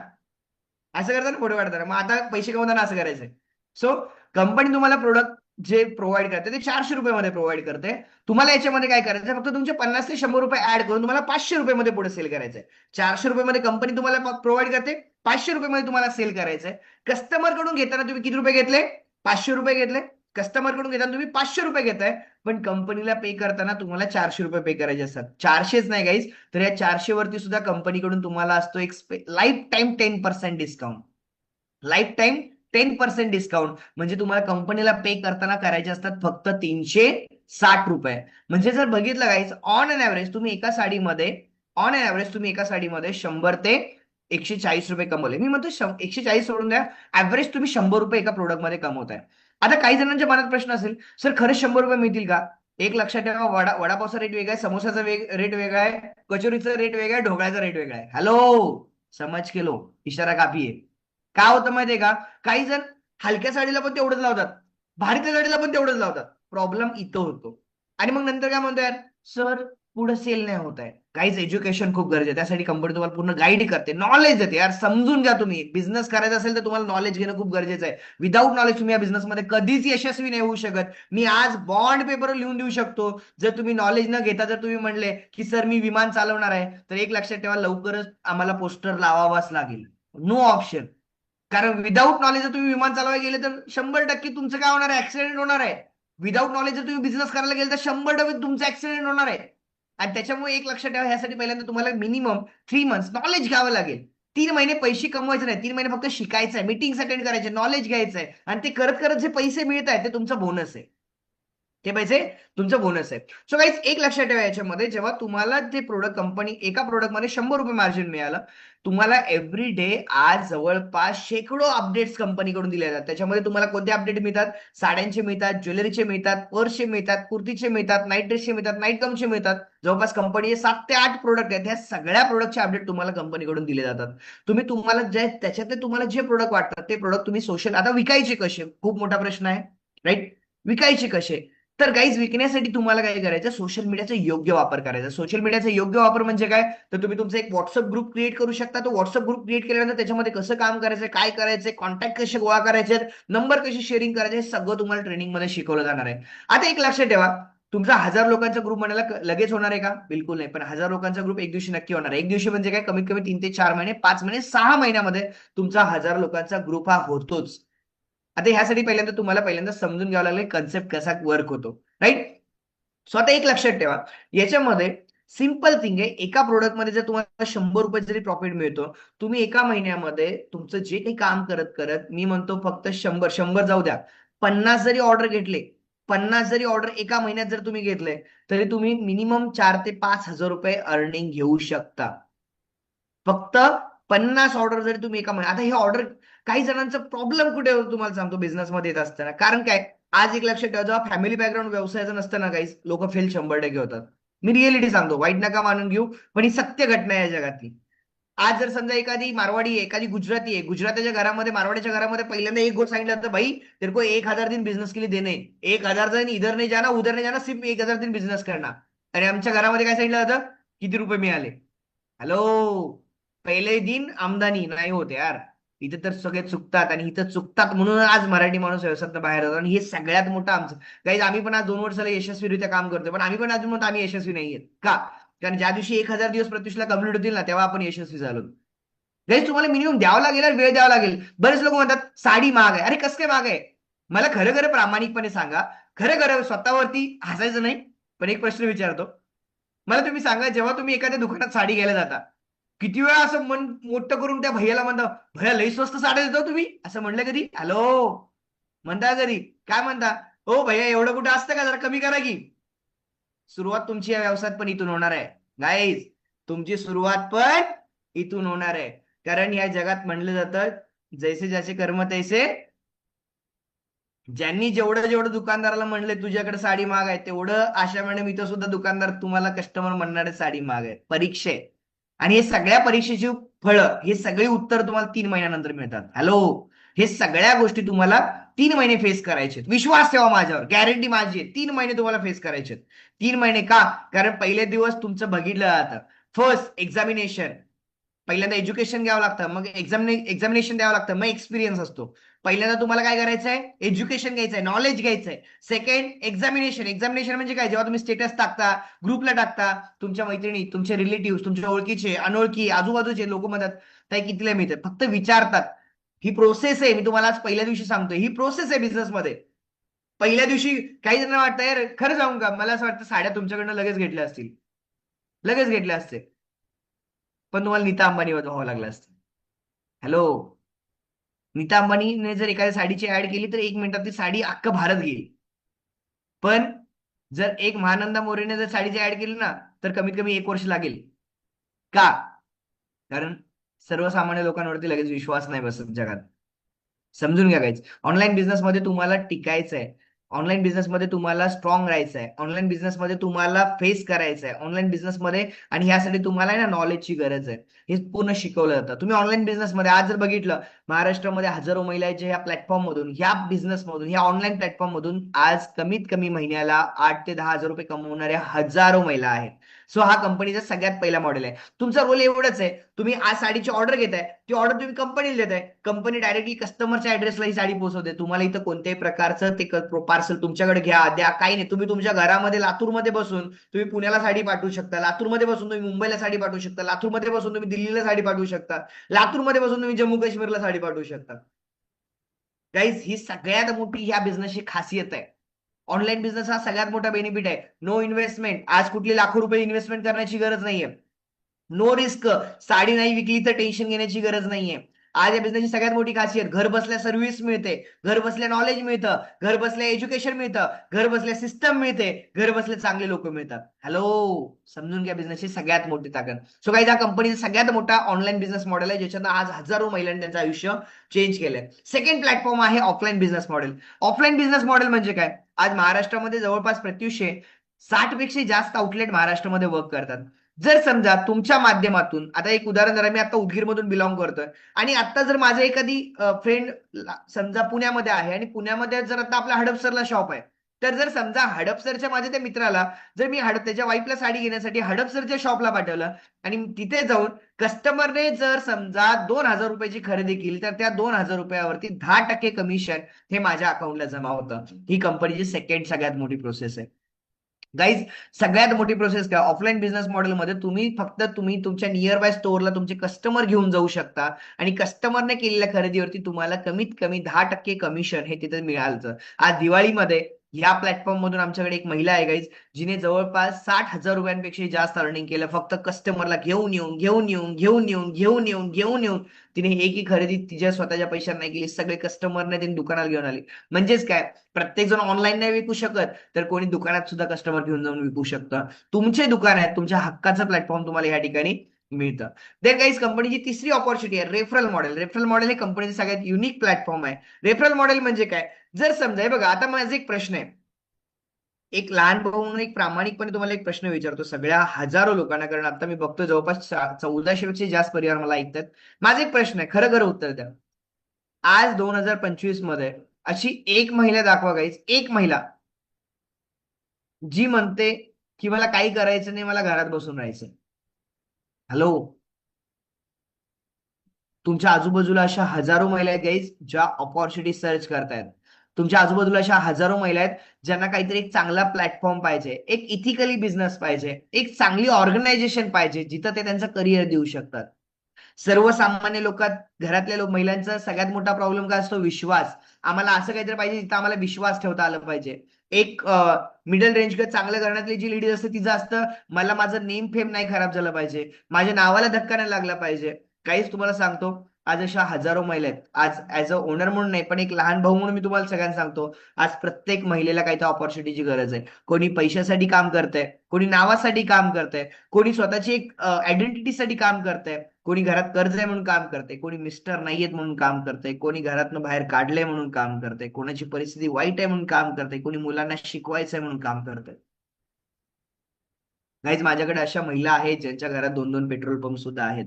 असं करता ना फोटो काढताना, मग आता पैसे कमवताना असं करायचंय. सो कंपनी तुम्हाला प्रोडक्ट जे प्रोव्हाइड करते ते 400 रुपयामध्ये प्रोव्हाइड करते. तुम्हाला याच्यामध्ये काय करायचं, फक्त तुमचे 50 ते 100 रुपये ऍड करून तुम्हाला 500 रुपयामध्ये पुढे सेल करायचंय. 400 रुपयामध्ये कंपनी तुम्हाला प्रोव्हाइड करते, 500 रुपयामध्ये तुम्हाला सेल करायचंय. कस्टमर कडून घेताना तुम्ही किती रुपये घेतले? 500 रुपये घेतले. कस्टमर कडून घेताना तुम्ही 500 रुपये घेताय, पण कंपनीला पे करताना तुम्हाला 400 रुपये पे करायचे असतात. 400च नाही गाईज, तर या 400 वरती सुद्धा कंपनीकडून तुम्हाला असतो एक life time 10% discount. Life time 10% discount म्हणजे तुम्हाला कंपनीला पे करताना करायचे असतात फक्त 360 रुपये. म्हणजे जर बघितलं गाईज, ऑन अन ऍव्हरेज तुम्ही एका साडीमध्ये, 100 ते 140 रुपये कमवले. मी म्हणतो 140 सोडून द्या, ऍव्हरेज तुम्ही 100 रुपये एका प्रोडक्टमध्ये कमवताय. आता काही जणांच्या मनात प्रश्न असेल, सर खरंच 100 रुपये मिळतील का? एक लक्षात ठेवा, वडापावचा रेट वेगळा आहे, समोसाचा रेट वेगळा आहे, कचोरीचा रेट वेगळा आहे, ढोकळ्याचा रेट वेगळा आहे. हॅलो, समज केलो, इशारा काफी आहे. काय होतं माहितीये का, काही जण हलक्या साडीला पण तेवढंच लावतात, भारीतल्या साडीला पण तेवढंच लावतात. प्रॉब्लेम इथं होतो. आणि मग नंतर काय म्हणतो, यार सर पुढे सेल नाही होत आहे. काहीच एज्युकेशन खूप गरजेचं आहे. त्यासाठी कंपनी तुम्हाला पूर्ण गाईड करते, नॉलेज देते. यार समजून घ्या, तुम्ही बिझनेस करायचा असेल तर तुम्हाला नॉलेज घेणं खूप गरजेचं आहे. विदाऊट नॉलेज तुम्ही या बिझनेसमध्ये कधीच यशस्वी नाही होऊ शकत. मी आज बॉन्ड पेपरवर लिहून देऊ शकतो. जर तुम्ही नॉलेज न घेता जर तुम्ही म्हणले की सर मी विमान चालवणार आहे, तर एक लक्षात ठेवा, लवकरच आम्हाला पोस्टर लावावाच लागेल. No option. कारण विदाऊट नॉलेज जर तुम्ही विमान चालवायला गेले तर 100% तुमचं काय होणार आहे, ऍक्सिडेंट होणार आहे. विदाऊट नॉलेज जर तुम्ही बिझनेस करायला गेले तर 100% तुमचं ऍक्सिडेंट होणार आहे. आणि त्याच्यामुळे एक लक्षात ठेवा, ह्यासाठी पहिल्यांदा तुम्हाला मिनिमम 3 मंथ्स नॉलेज घ्यावं लागेल. 3 महिने पैसे कमवायचे नाही, 3 महिने फक्त शिकायचं आहे, मीटिंग्स अटेंड करायचे, नॉलेज घ्यायचं आहे, आणि ते करत करत जे पैसे मिळत आहेत ते तुमचा बोनस आहे. ते पैसे तुमचं बोनस आहे. सो गाईज एक लक्षात ठेवा, याच्यामध्ये जेव्हा तुम्हाला ते प्रोडक्ट कंपनी एका प्रोडक्टमध्ये 100 रुपये मार्जिन मिळालं, तुम्हाला एव्हरी डे आज जवळपास शेकडो अपडेट्स कंपनीकडून दिले जातात. त्याच्यामध्ये तुम्हाला कोणते अपडेट मिळतात? साड्यांचे मिळतात, ज्वेलरीचे मिळतात, पर्सचे मिळतात, कुर्तीचे मिळतात, नाईट ड्रेसचे मिळतात, नाईट गाऊनचे मिळतात. जवळपास कंपनीचे 7 ते 8 प्रोडक्ट आहेत. ह्या सगळ्या प्रोडक्टचे अपडेट तुम्हाला कंपनीकडून दिले जातात. तुम्हाला जे त्याच्यातले तुम्हाला जे प्रोडक्ट वाटतात ते प्रोडक्ट तुम्ही सोशल, आता विकायचे कसे, खूप मोठा प्रश्न आहे, राईट? विकायचे कसे? तर गाईज विकण्यासाठी तुम्हाला काय करायचं, सोशल मीडियाचा योग्य वापर करायचा. सोशल मीडियाचा योग्य वापर म्हणजे काय, तर तुम्ही तुमचा एक व्हॉट्सअप ग्रुप क्रिएट करू शकता. तो व्हॉट्सअप ग्रुप क्रिएट केल्यानंतर त्याच्यामध्ये कसं काम करायचं, काय करायचं, कॉन्टॅक्ट कसे गोळा करायचे, नंबर कसे शेअरिंग करायचे, हे सगळं तुम्हाला ट्रेनिंग मध्ये शिकवलं जाणार आहे. आता एक लक्षात ठेवा, तुमचा 1000 लोकांचा ग्रुप म्हणायला लगेच होणार आहे का? बिलकुल नाही. पण 1000 लोकांचा ग्रुप एक दिवशी नक्की होणार आहे. एक दिवशी म्हणजे काय, कमीत कमी 3 ते 4 महिने, 5 महिने, 6 महिन्यामध्ये तुमचा 1000 लोकांचा ग्रुप हा होतोच. आता ह्यासाठी पहिल्यांदा समजून घ्यावं लागेल कन्सेप्ट कसा वर्क होतो, राईट? सो आता एक लक्षात ठेवा, याच्यामध्ये सिंपल थिंग आहे. एका प्रोडक्ट मध्ये जर तुम्हाला 100 रुपये जरी प्रॉफिट मिळतो, तुम्ही एका महिन्यामध्ये तुमचं जे काही काम करत करत, मी म्हणतो फक्त 100 जाऊ द्या, 50 जरी ऑर्डर घेतले, 50 जरी ऑर्डर एका महिन्यात जर तुम्ही घेतले, तरी तुम्ही मिनिमम 4 ते 5 हजार रुपये अर्निंग घेऊ शकता. फक्त 50 ऑर्डर जरी तुम्ही एका महिन्यात. आता हे ऑर्डर, काही जणांचा प्रॉब्लेम कुठे होतो तुम्हाला सांगतो बिझनेसमध्ये येत असताना. कारण काय, आज एक लक्षात ठेवा, जेव्हा फॅमिली बॅकग्राऊंड व्यवसायाचं नसतं ना काही, लोक फेल 100% होतात. मी रिअलिटी सांगतो, वाईट नका मानून घेऊ, पण ही सत्य घटना आहे या जगातली. आज जर समजा एखादी मारवाडी आहे, एखादी गुजराती आहे, गुजरातीच्या घरामध्ये, मारवाडीच्या घरामध्ये पहिल्यांदा एक गोष्ट सांगितलं तर भाई तेरे को 1000 दिन बिझनेस के लिए देणे, 1000 दिन इधर नाही जाना उधर नाही जाना, सिर्फ 1000 दिन बिझनेस करना. आणि आमच्या घरामध्ये काय सांगितलं जातं, किती रुपये मिळाले. हॅलो, पहिले दिन आमदानी नाही होत यार. इथे तर सगळे चुकतात, आणि इथं चुकतात म्हणून आज मराठी माणूस व्यवसायात बाहेर जातो. आणि हे सगळ्यात मोठं आमचं काही, आम्ही पण आज 2 वर्षाला यशस्वीरित्या काम करतोय, पण आम्ही पण अजून म्हणतो आम्ही यशस्वी नाहीयेत का? कारण ज्या दिवशी 1000 दिवस प्रत्युषला कम्प्लीट होतील ना, तेव्हा आपण यशस्वी झालो. गाईज तुम्हाला मिनिमम द्यावं लागेल आणि वेळ द्यावा लागेल. बरेच लोक म्हणतात साडी महाग आहे. अरे कसं काय महाग आहे? मला खरं खरं प्रामाणिकपणे सांगा, खरं खरं स्वतःवरती हसायचं नाही, पण एक प्रश्न विचारतो. मला तुम्ही सांगा, जेव्हा तुम्ही एखाद्या दुकानात साडी घ्यायला जाता, किती वेळा असं मन मोठं करून त्या भैयाला म्हणता, भैया लई स्वस्त साड्या देतो तुम्ही, असं म्हणलं कधी? हॅलो, म्हणता कधी? काय म्हणता? हो भैया एवढं कुठं असतं का, जरा कमी करा की. सुरुवात तुमची या व्यवसायात पण इथून होणार आहे गाईज. तुमची सुरुवात पण इथून होणार आहे. कारण या जगात म्हणलं जातं, जैसे ज्याचे कर्म तैसे. ज्यांनी जेवढं जेवढं दुकानदाराला म्हणले तुझ्याकडे साडी महाग आहे, तेवढं आशा मॅडम इथं सुद्धा दुकानदार तुम्हाला कस्टमर म्हणणारे साडी महाग आहे. परीक्षा आहे. आणि हे सगळ्या परीक्षेची फळं, हे सगळी उत्तर तुम्हाला 3 महिन्यानंतर मिळतात. हॅलो, हे सगळ्या गोष्टी तुम्हाला 3 महिने फेस करायचे. विश्वास ठेवा माझ्यावर, गॅरंटी माझी आहे. 3 महिने तुम्हाला फेस करायचे. 3 महिने का? कारण पहिले दिवस तुमचं बघितलं जातं. फर्स्ट एक्झामिनेशन, पहिल्यांदा एज्युकेशन घ्यावं लागतं, मग एक्झामिनेशन द्यावं लागतं, मग एक्सपिरियन्स असतो. पहिल्यांदा तुम्हाला काय करायचंय, एज्युकेशन घ्यायचंय, नॉलेज घ्यायचंय. Second examination. एक्झामिनेशन म्हणजे काय, जेव्हा तुम्ही स्टेटस टाकता, ग्रुपला टाकता, तुमच्या मैत्रिणी, तुमचे रिलेटिव्ह, तुमच्या ओळखीचे, अनोळखी, आजूबाजूचे लोक म्हणतात ताई कितीला मिळतं, फक्त विचारतात. ही प्रोसेस आहे. मी तुम्हाला आज पहिल्या दिवशी सांगतोय, ही प्रोसेस आहे बिझनेसमध्ये. पहिल्या दिवशी काही जण वाटतं यार खरं सांगू का, मला असं वाटतं साड्या तुमच्याकडनं लगेच घेतल्या असतील, लगेच घेतल्या असते, पण तुम्हाला नीता अंबानी व्हावं लागलं असतं. हॅलो, नीता अंबानीने जर एखाद्या साडीची ऍड केली तर 1 मिनिटात ती साडी अख्खं भारत घेईल. पण जर एक महानंदा मोरेने जर साडीची ऍड केली ना, तर कमीत कमी 1 वर्ष लागेल. का? कारण सर्वसामान्य लोकांवरती लगेच विश्वास नाही बसत जगात. समजून घ्या काहीच. ऑनलाईन बिझनेसमध्ये तुम्हाला टिकायचं आहे. ऑनलाईन बिझनेसमध्ये तुम्हाला स्ट्रॉंग राहायचं आहे. ऑनलाईन बिझनेसमध्ये तुम्हाला फेस करायचं आहे. ऑनलाईन बिझनेसमध्ये, आणि ह्यासाठी तुम्हाला आहे ना नॉलेजची गरज आहे. हे पूर्ण शिकवलं जातं. तुम्ही ऑनलाईन बिझनेसमध्ये आज जर बघितलं, महाराष्ट्रामध्ये हजारो महिला आहेत जे ह्या प्लॅटफॉर्ममधून, ह्या बिझनेसमधून, ह्या ऑनलाईन प्लॅटफॉर्ममधून आज कमीत कमी महिन्याला 8 ते 10 हजार रुपये कमवणाऱ्या हजारो महिला आहेत. सो हा कंपनीचा सगळ्यात पहिला मॉडेल आहे. तुमचा रोल एवढंच आहे, तुम्ही आज साडीची ऑर्डर घेताय, ती ऑर्डर तुम्ही कंपनीला देताय, कंपनी डायरेक्टली कस्टमरच्या ऍड्रेसला ही साडी पोहोचवते. तुम्हाला इथं कोणत्याही प्रकारचं ते पार्सल तुमच्याकडे घ्या द्या काही नाही. तुम्ही तुमच्या घरामध्ये लातूरमध्ये बसून तुम्ही पुण्याला साडी पाठवू शकता, लातूरमध्ये बसून तुम्ही मुंबईला साडी पाठवू शकता, लातूरमध्ये बसून तुम्ही दिल्लीला साडी पाठवू शकता, लातूरमध्ये बसून तुम्ही जम्मू काश्मीरला साडी पाठवू शकता. गाईज ही सगळ्यात मोठी ह्या बिझनेसची खासियत आहे. ऑनलाईन बिझनेस हा सगळ्यात मोठा बेनिफिट आहे. No investment. आज कुठली लाखो रुपये इन्व्हेस्टमेंट करण्याची गरज नाहीये. No risk. साडी नाही विकली तर टेन्शन घेण्याची गरज नाहीये. आज या बिझनेसची सगळ्यात मोठी खासियत, घर बसल्या सर्व्हिस मिळते, घर बसल्या नॉलेज मिळतं, घर बसल्या एज्युकेशन मिळतं, घर बसल्या सिस्टम मिळते, घर बसल्या चांगले लोक मिळतात. हॅलो, समजून घ्या बिझनेसची सगळ्यात मोठी ताकद. सो काही या कंपनीचा सगळ्यात मोठा ऑनलाईन बिझनेस मॉडेल आहे, ज्याच्यानं आज हजारो महिलांनी त्यांचं आयुष्य चेंज केलंय. सेकंड प्लॅटफॉर्म आहे offline business model. Offline business model म्हणजे काय, आज महाराष्ट्रामध्ये जवळपास प्रत्युषे 60 पेक्षा जास्त आउटलेट महाराष्ट्रामध्ये वर्क करतात. जर समजा तुमच्या माध्यमातून, आता एक उदाहरण जरा, मी आता उदगीर मधून बिलॉंग करतोय, आणि आता जर माझं एखादी फ्रेंड समजा पुण्यामध्ये आहे, आणि पुण्यामध्ये जर आता आपल्या हडपसरला शॉप आहे, तर जर समजा हडपसरच्या माझ्या त्या मित्राला जर मी त्याच्या वाईफला साडी घेण्यासाठी हडपसरच्या शॉपला पाठवलं आणि तिथे जाऊन कस्टमरने जर समजा 2,000 रुपयाची खरेदी केली तर त्या 2,000 रुपयावरती 10% कमिशन हे माझ्या अकाउंटला जमा होतं. ही कंपनीची सेकंड सगळ्यात मोठी प्रोसेस आहे. गाईज, सगळ्यात मोठी प्रोसेस काय, ऑफलाईन बिझनेस मॉडेलमध्ये तुम्ही तुमच्या नियर बाय स्टोअरला तुमचे कस्टमर घेऊन जाऊ शकता आणि कस्टमरने केलेल्या खरेदीवरती तुम्हाला कमीत कमी 10% कमिशन हे तिथे मिळालं. आज दिवाळीमध्ये या प्लॅटफॉर्म मधून आमच्याकडे एक महिला आहे गाईज, जिने जवळपास 60,000 रुपयांपेक्षा जास्त अर्निंग केलं फक्त कस्टमरला घेऊन येऊन घेऊन येऊन घेऊन येऊन घेऊन येऊन घेऊन येऊन. तिने एकही खरेदी तिच्या स्वतःच्या पैशाने नाही केली, सगळे कस्टमरने तिने दुकानाला घेऊन आली. म्हणजेच काय, प्रत्येक जण ऑनलाईन नाही विकू शकत, तर कोणी दुकानात सुद्धा कस्टमर घेऊन जाऊन विकू शकतं. तुमचे दुकान आहे, तुमच्या हक्काचं प्लॅटफॉर्म तुम्हाला या ठिकाणी मिळतं. देन गाईज, कंपनीची तिसरी ऑपॉर्च्युनिटी आहे रेफरल मॉडेल. रेफरल मॉडेल हे कंपनीचं सगळ्यात युनिक प्लॅटफॉर्म आहे. रेफरल मॉडेल म्हणजे काय, जर समजा बघा, आता माझा एक प्रश्न आहे, एक लहान भाऊ म्हणून एक प्रामाणिकपणे तुम्हाला एक प्रश्न विचारतो सगळ्या हजारो लोकांना, कारण आता मी बघतो जवळपास 1400 पेक्षा जास्त परिवार मला ऐकतात. माझा एक प्रश्न आहे, खरं खरं उत्तर द्या. आज 2025 मध्ये अशी एक महिला दाखवा गाईज, एक महिला जी म्हणते की मला काही करायचं नाही, मला घरात बसून राहायचं. हॅलो, तुमच्या आजूबाजूला अशा हजारो महिला आहेत गाईज ज्या ऑपॉर्च्युनिटी सर्च करतायत. तुमच्या आजूबाजूला अशा हजारो महिला आहेत ज्यांना काहीतरी एक चांगला प्लॅटफॉर्म पाहिजे, एक इथिकली बिझनेस पाहिजे, एक चांगली ऑर्गनायझेशन पाहिजे जिथं ते त्यांचं करिअर देऊ शकतात. सर्वसामान्य घरातल्या महिलांचा सगळ्यात मोठा प्रॉब्लेम काय असतो, विश्वास. आम्हाला असं काहीतरी पाहिजे जिथं आम्हाला विश्वास ठेवता आलं पाहिजे. एक मिडल रेंज चांगल्या घराण्यातली जी लेडीज असते तिचं असतं, मला माझं नेम फेम नाही खराब झालं पाहिजे, माझ्या नावाला धक्का नाही लागला पाहिजे. काहीच तुम्हाला सांगतो, आज अशा हजारो महिला आहेत. आज ऍज अ ओनर म्हणून नाही, पण एक लहान भाऊ म्हणून मी तुम्हाला सगळ्यांना सांगतो, आज प्रत्येक महिलेला काहीतरी ऑपॉर्च्युनिटीची गरज आहे. कोणी पैशासाठी काम करतंय, कोणी नावासाठी काम करतंय, कोणी स्वतःची एक आयडेंटिटीसाठी काम करतंय, कोणी घरात कर्ज आहे म्हणून काम करते, कोणी मिस्टर नाहीयेत म्हणून काम करते, कोणी घरातनं बाहेर काढलंय म्हणून काम करते, कोणाची परिस्थिती वाईट आहे म्हणून काम करते, कोणी मुलांना शिकवायचंय म्हणून काम करते. गाईज, माझ्याकडे अशा महिला आहेत ज्यांच्या घरात 2-2 पेट्रोल पंप सुद्धा आहेत.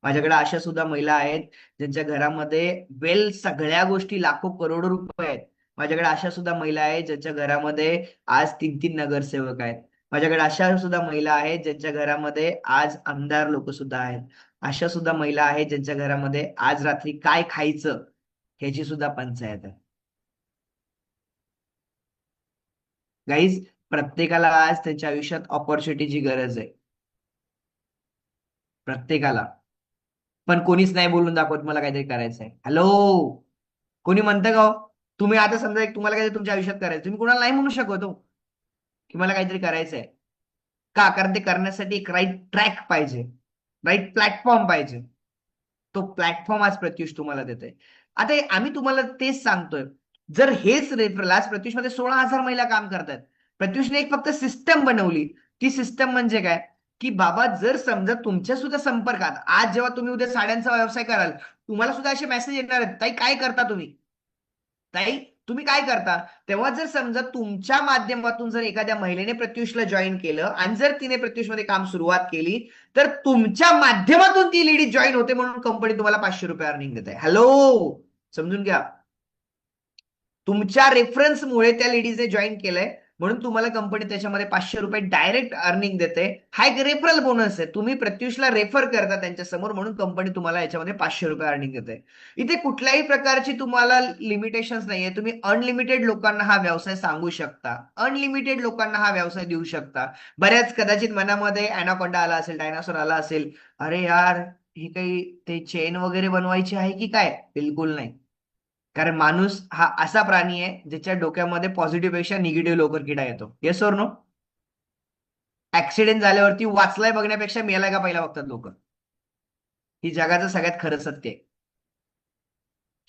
माझ्याकडे अशा सुद्धा महिला आहेत ज्यांच्या घरामध्ये सगळ्या गोष्टी लाखो करोडो रुपये आहेत. माझ्याकडे अशा सुद्धा महिला आहेत ज्यांच्या घरामध्ये आज 3-3 नगरसेवक आहेत. माझ्याकडे अशा सुद्धा महिला आहेत ज्यांच्या घरामध्ये आज आमदार लोक सुद्धा आहेत. अशा सुद्धा महिला आहेत ज्यांच्या घरामध्ये आज रात्री काय खायचं ह्याची सुद्धा पंचायत आहे. गाईज, प्रत्येकाला आज त्यांच्या आयुष्यात ऑपॉर्च्युनिटीची गरज आहे, प्रत्येकाला. पण कोणीच नाही बोलून दाखवत मला काहीतरी करायचंय. हॅलो, कोणी म्हणतं का हो? तुम्ही आता समजा एक तुम्हाला काहीतरी तुमच्या आयुष्यात करायचं, तुम्ही कोणाला नाही म्हणू शकत हो की मला काहीतरी करायचंय. का, कारण ते करण्यासाठी एक राईट ट्रॅक पाहिजे, राईट प्लॅटफॉर्म पाहिजे. तो प्लॅटफॉर्म आज प्रत्युष तुम्हाला देतोय. आता आम्ही तुम्हाला तेच सांगतोय, जर हेच रेफरल, आज प्रत्युष मध्ये 16,000 महिला काम करतात. प्रत्युषने एक फक्त सिस्टम बनवली. ती सिस्टम म्हणजे काय, की बाबा जर समजा तुमच्या सुद्धा संपर्कात आज जेव्हा तुम्ही उद्या साड्यांचा व्यवसाय कराल, तुम्हाला सुद्धा असे मेसेज येणार आहेत, ताई काय करता तुम्ही, ताई तुम्ही काय करता. तेव्हा जर समजा तुमच्या माध्यमातून जर एखाद्या महिलेने प्रत्युषला जॉईन केलं आणि जर तिने प्रत्युषमध्ये काम सुरुवात केली, तर तुमच्या माध्यमातून ती लेडी जॉईन होते म्हणून कंपनी तुम्हाला 500 रुपये अर्निंग देते. हॅलो, समजून घ्या. तुमच्या रेफरन्समुळे त्या लेडीजने जॉईन केलंय म्हणून तुम्हाला कंपनी त्याच्यामध्ये 500 रुपये डायरेक्ट अर्निंग देते. हा एक रेफरल बोनस आहे. तुम्ही प्रत्युषला रेफर करता त्यांच्या समोर म्हणून कंपनी तुम्हाला याच्यामध्ये 500 रुपये अर्निंग देते. इथे कुठल्याही प्रकारची तुम्हाला लिमिटेशन्स नाहीये. तुम्ही अनलिमिटेड लोकांना हा व्यवसाय सांगू शकता, अनलिमिटेड लोकांना हा व्यवसाय देऊ शकता. बऱ्याच कदाचित मनामध्ये अॅनाकोंडा आला असेल, डायनासोर आला असेल, अरे यार ही काही ते चेन वगैरे बनवायची आहे की काय. बिलकुल नाही. कारण माणूस हा असा प्राणी आहे ज्याच्या डोक्यामध्ये पॉझिटिव्ह पेक्षा निगेटिव्ह लवकर किडा येतो. Yes or no. ऍक्सिडेंट झाल्यावरती वाचलाय बघण्यापेक्षा मेलाय का पहिला बघतात लोक. ही जगाचं सगळ्यात खरं सत्य आहे.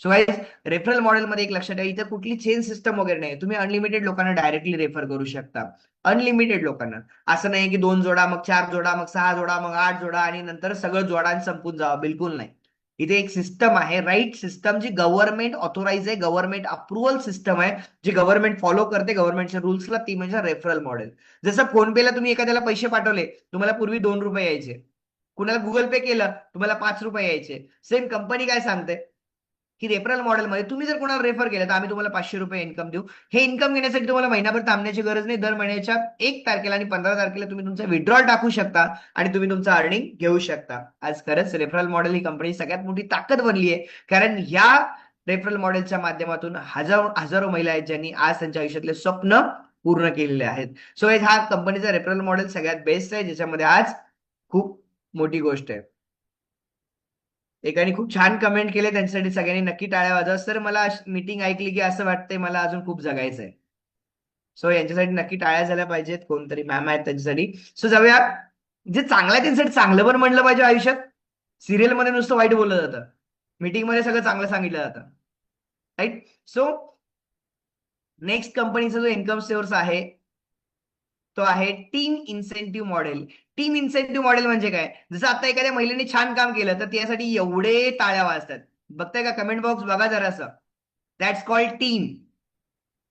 सो गाईज, रेफरल मॉडेलमध्ये एक लक्षात ठेवा, इथं कुठली चेन सिस्टम वगैरे नाही. तुम्ही अनलिमिटेड लोकांना डायरेक्टली रेफर करू शकता. अनलिमिटेड लोकांना. असं नाही की 2 जोडा, मग 4 जोडा, मग 6 जोडा, मग 8 जोडा आणि नंतर सगळं जोडा संपून जावं. बिलकुल नाही. इथे एक सिस्टम आहे, राईट सिस्टम, जी गव्हर्नमेंट ऑथोराइज आहे, गव्हर्नमेंट अप्रुव्हल सिस्टम आहे, जी गव्हर्नमेंट फॉलो करते गव्हर्नमेंटच्या रूल्सला, ती म्हणजे रेफरल मॉडेल. जसं फोन पेला तुम्ही एखाद्याला पैसे पाठवले, तुम्हाला पूर्वी 2 रुपये यायचे. कुणाला गुगल पे केलं, तुम्हाला 5 रुपये यायचे. सेम कंपनी काय सांगते, की रेफरल मॉडेलमध्ये तुम्ही जर कोणाला रेफर केलं तर आम्ही तुम्हाला ₹500 इन्कम देऊ. हे इन्कम घेण्यासाठी तुम्हाला महिनाभर थांबण्याची गरज नाही. दर महिन्याच्या 1 तारखेला आणि 15 तारखेला तुम्ही तुमचा विड्रॉल टाकू शकता आणि तुम्ही तुमचं अर्निंग घेऊ शकता. आज खरंच रेफरल मॉडेल ही कंपनी सगळ्यात मोठी ताकद बनली आहे, कारण या रेफरल मॉडेलच्या माध्यमातून हजारो हजारो महिला आहेत ज्यांनी आज त्यांच्या आयुष्यातले स्वप्न पूर्ण केलेले आहेत. सो हा कंपनीचा रेफरल मॉडेल सगळ्यात बेस्ट आहे, ज्याच्यामध्ये आज खूप मोठी गोष्ट आहे. एकाने खूप छान कमेंट केले, त्यांच्यासाठी सगळ्यांनी नक्की टाळ्या वाजवा. सर मला मीटिंग ऐकली की असं वाटतंय मला अजून खूप जगायचंय. सो यांच्यासाठी नक्की टाळ्या झाल्या पाहिजेत. कोणतरी मॅम आहेत त्यांच्यासाठी. सो जाऊया, जे चांगलं आहे त्यांच्यासाठी चांगलं पण म्हणलं पाहिजे आयुष्यात. सिरियल मध्ये नुसतं वाईट बोललं जातं, मीटिंग मध्ये सगळं चांगलं सांगितलं जातं, राईट. सो नेक्स्ट कंपनीचा जो इन्कम सोर्स आहे तो आहे team incentive model. Team incentive model म्हणजे काय? जसं आता एखाद्या महिलेने छान काम केलं तर त्यासाठी एवढे टाळ्या वाजतात. बघताय का? कमेंट बॉक्स बघा जरासं. That's called team.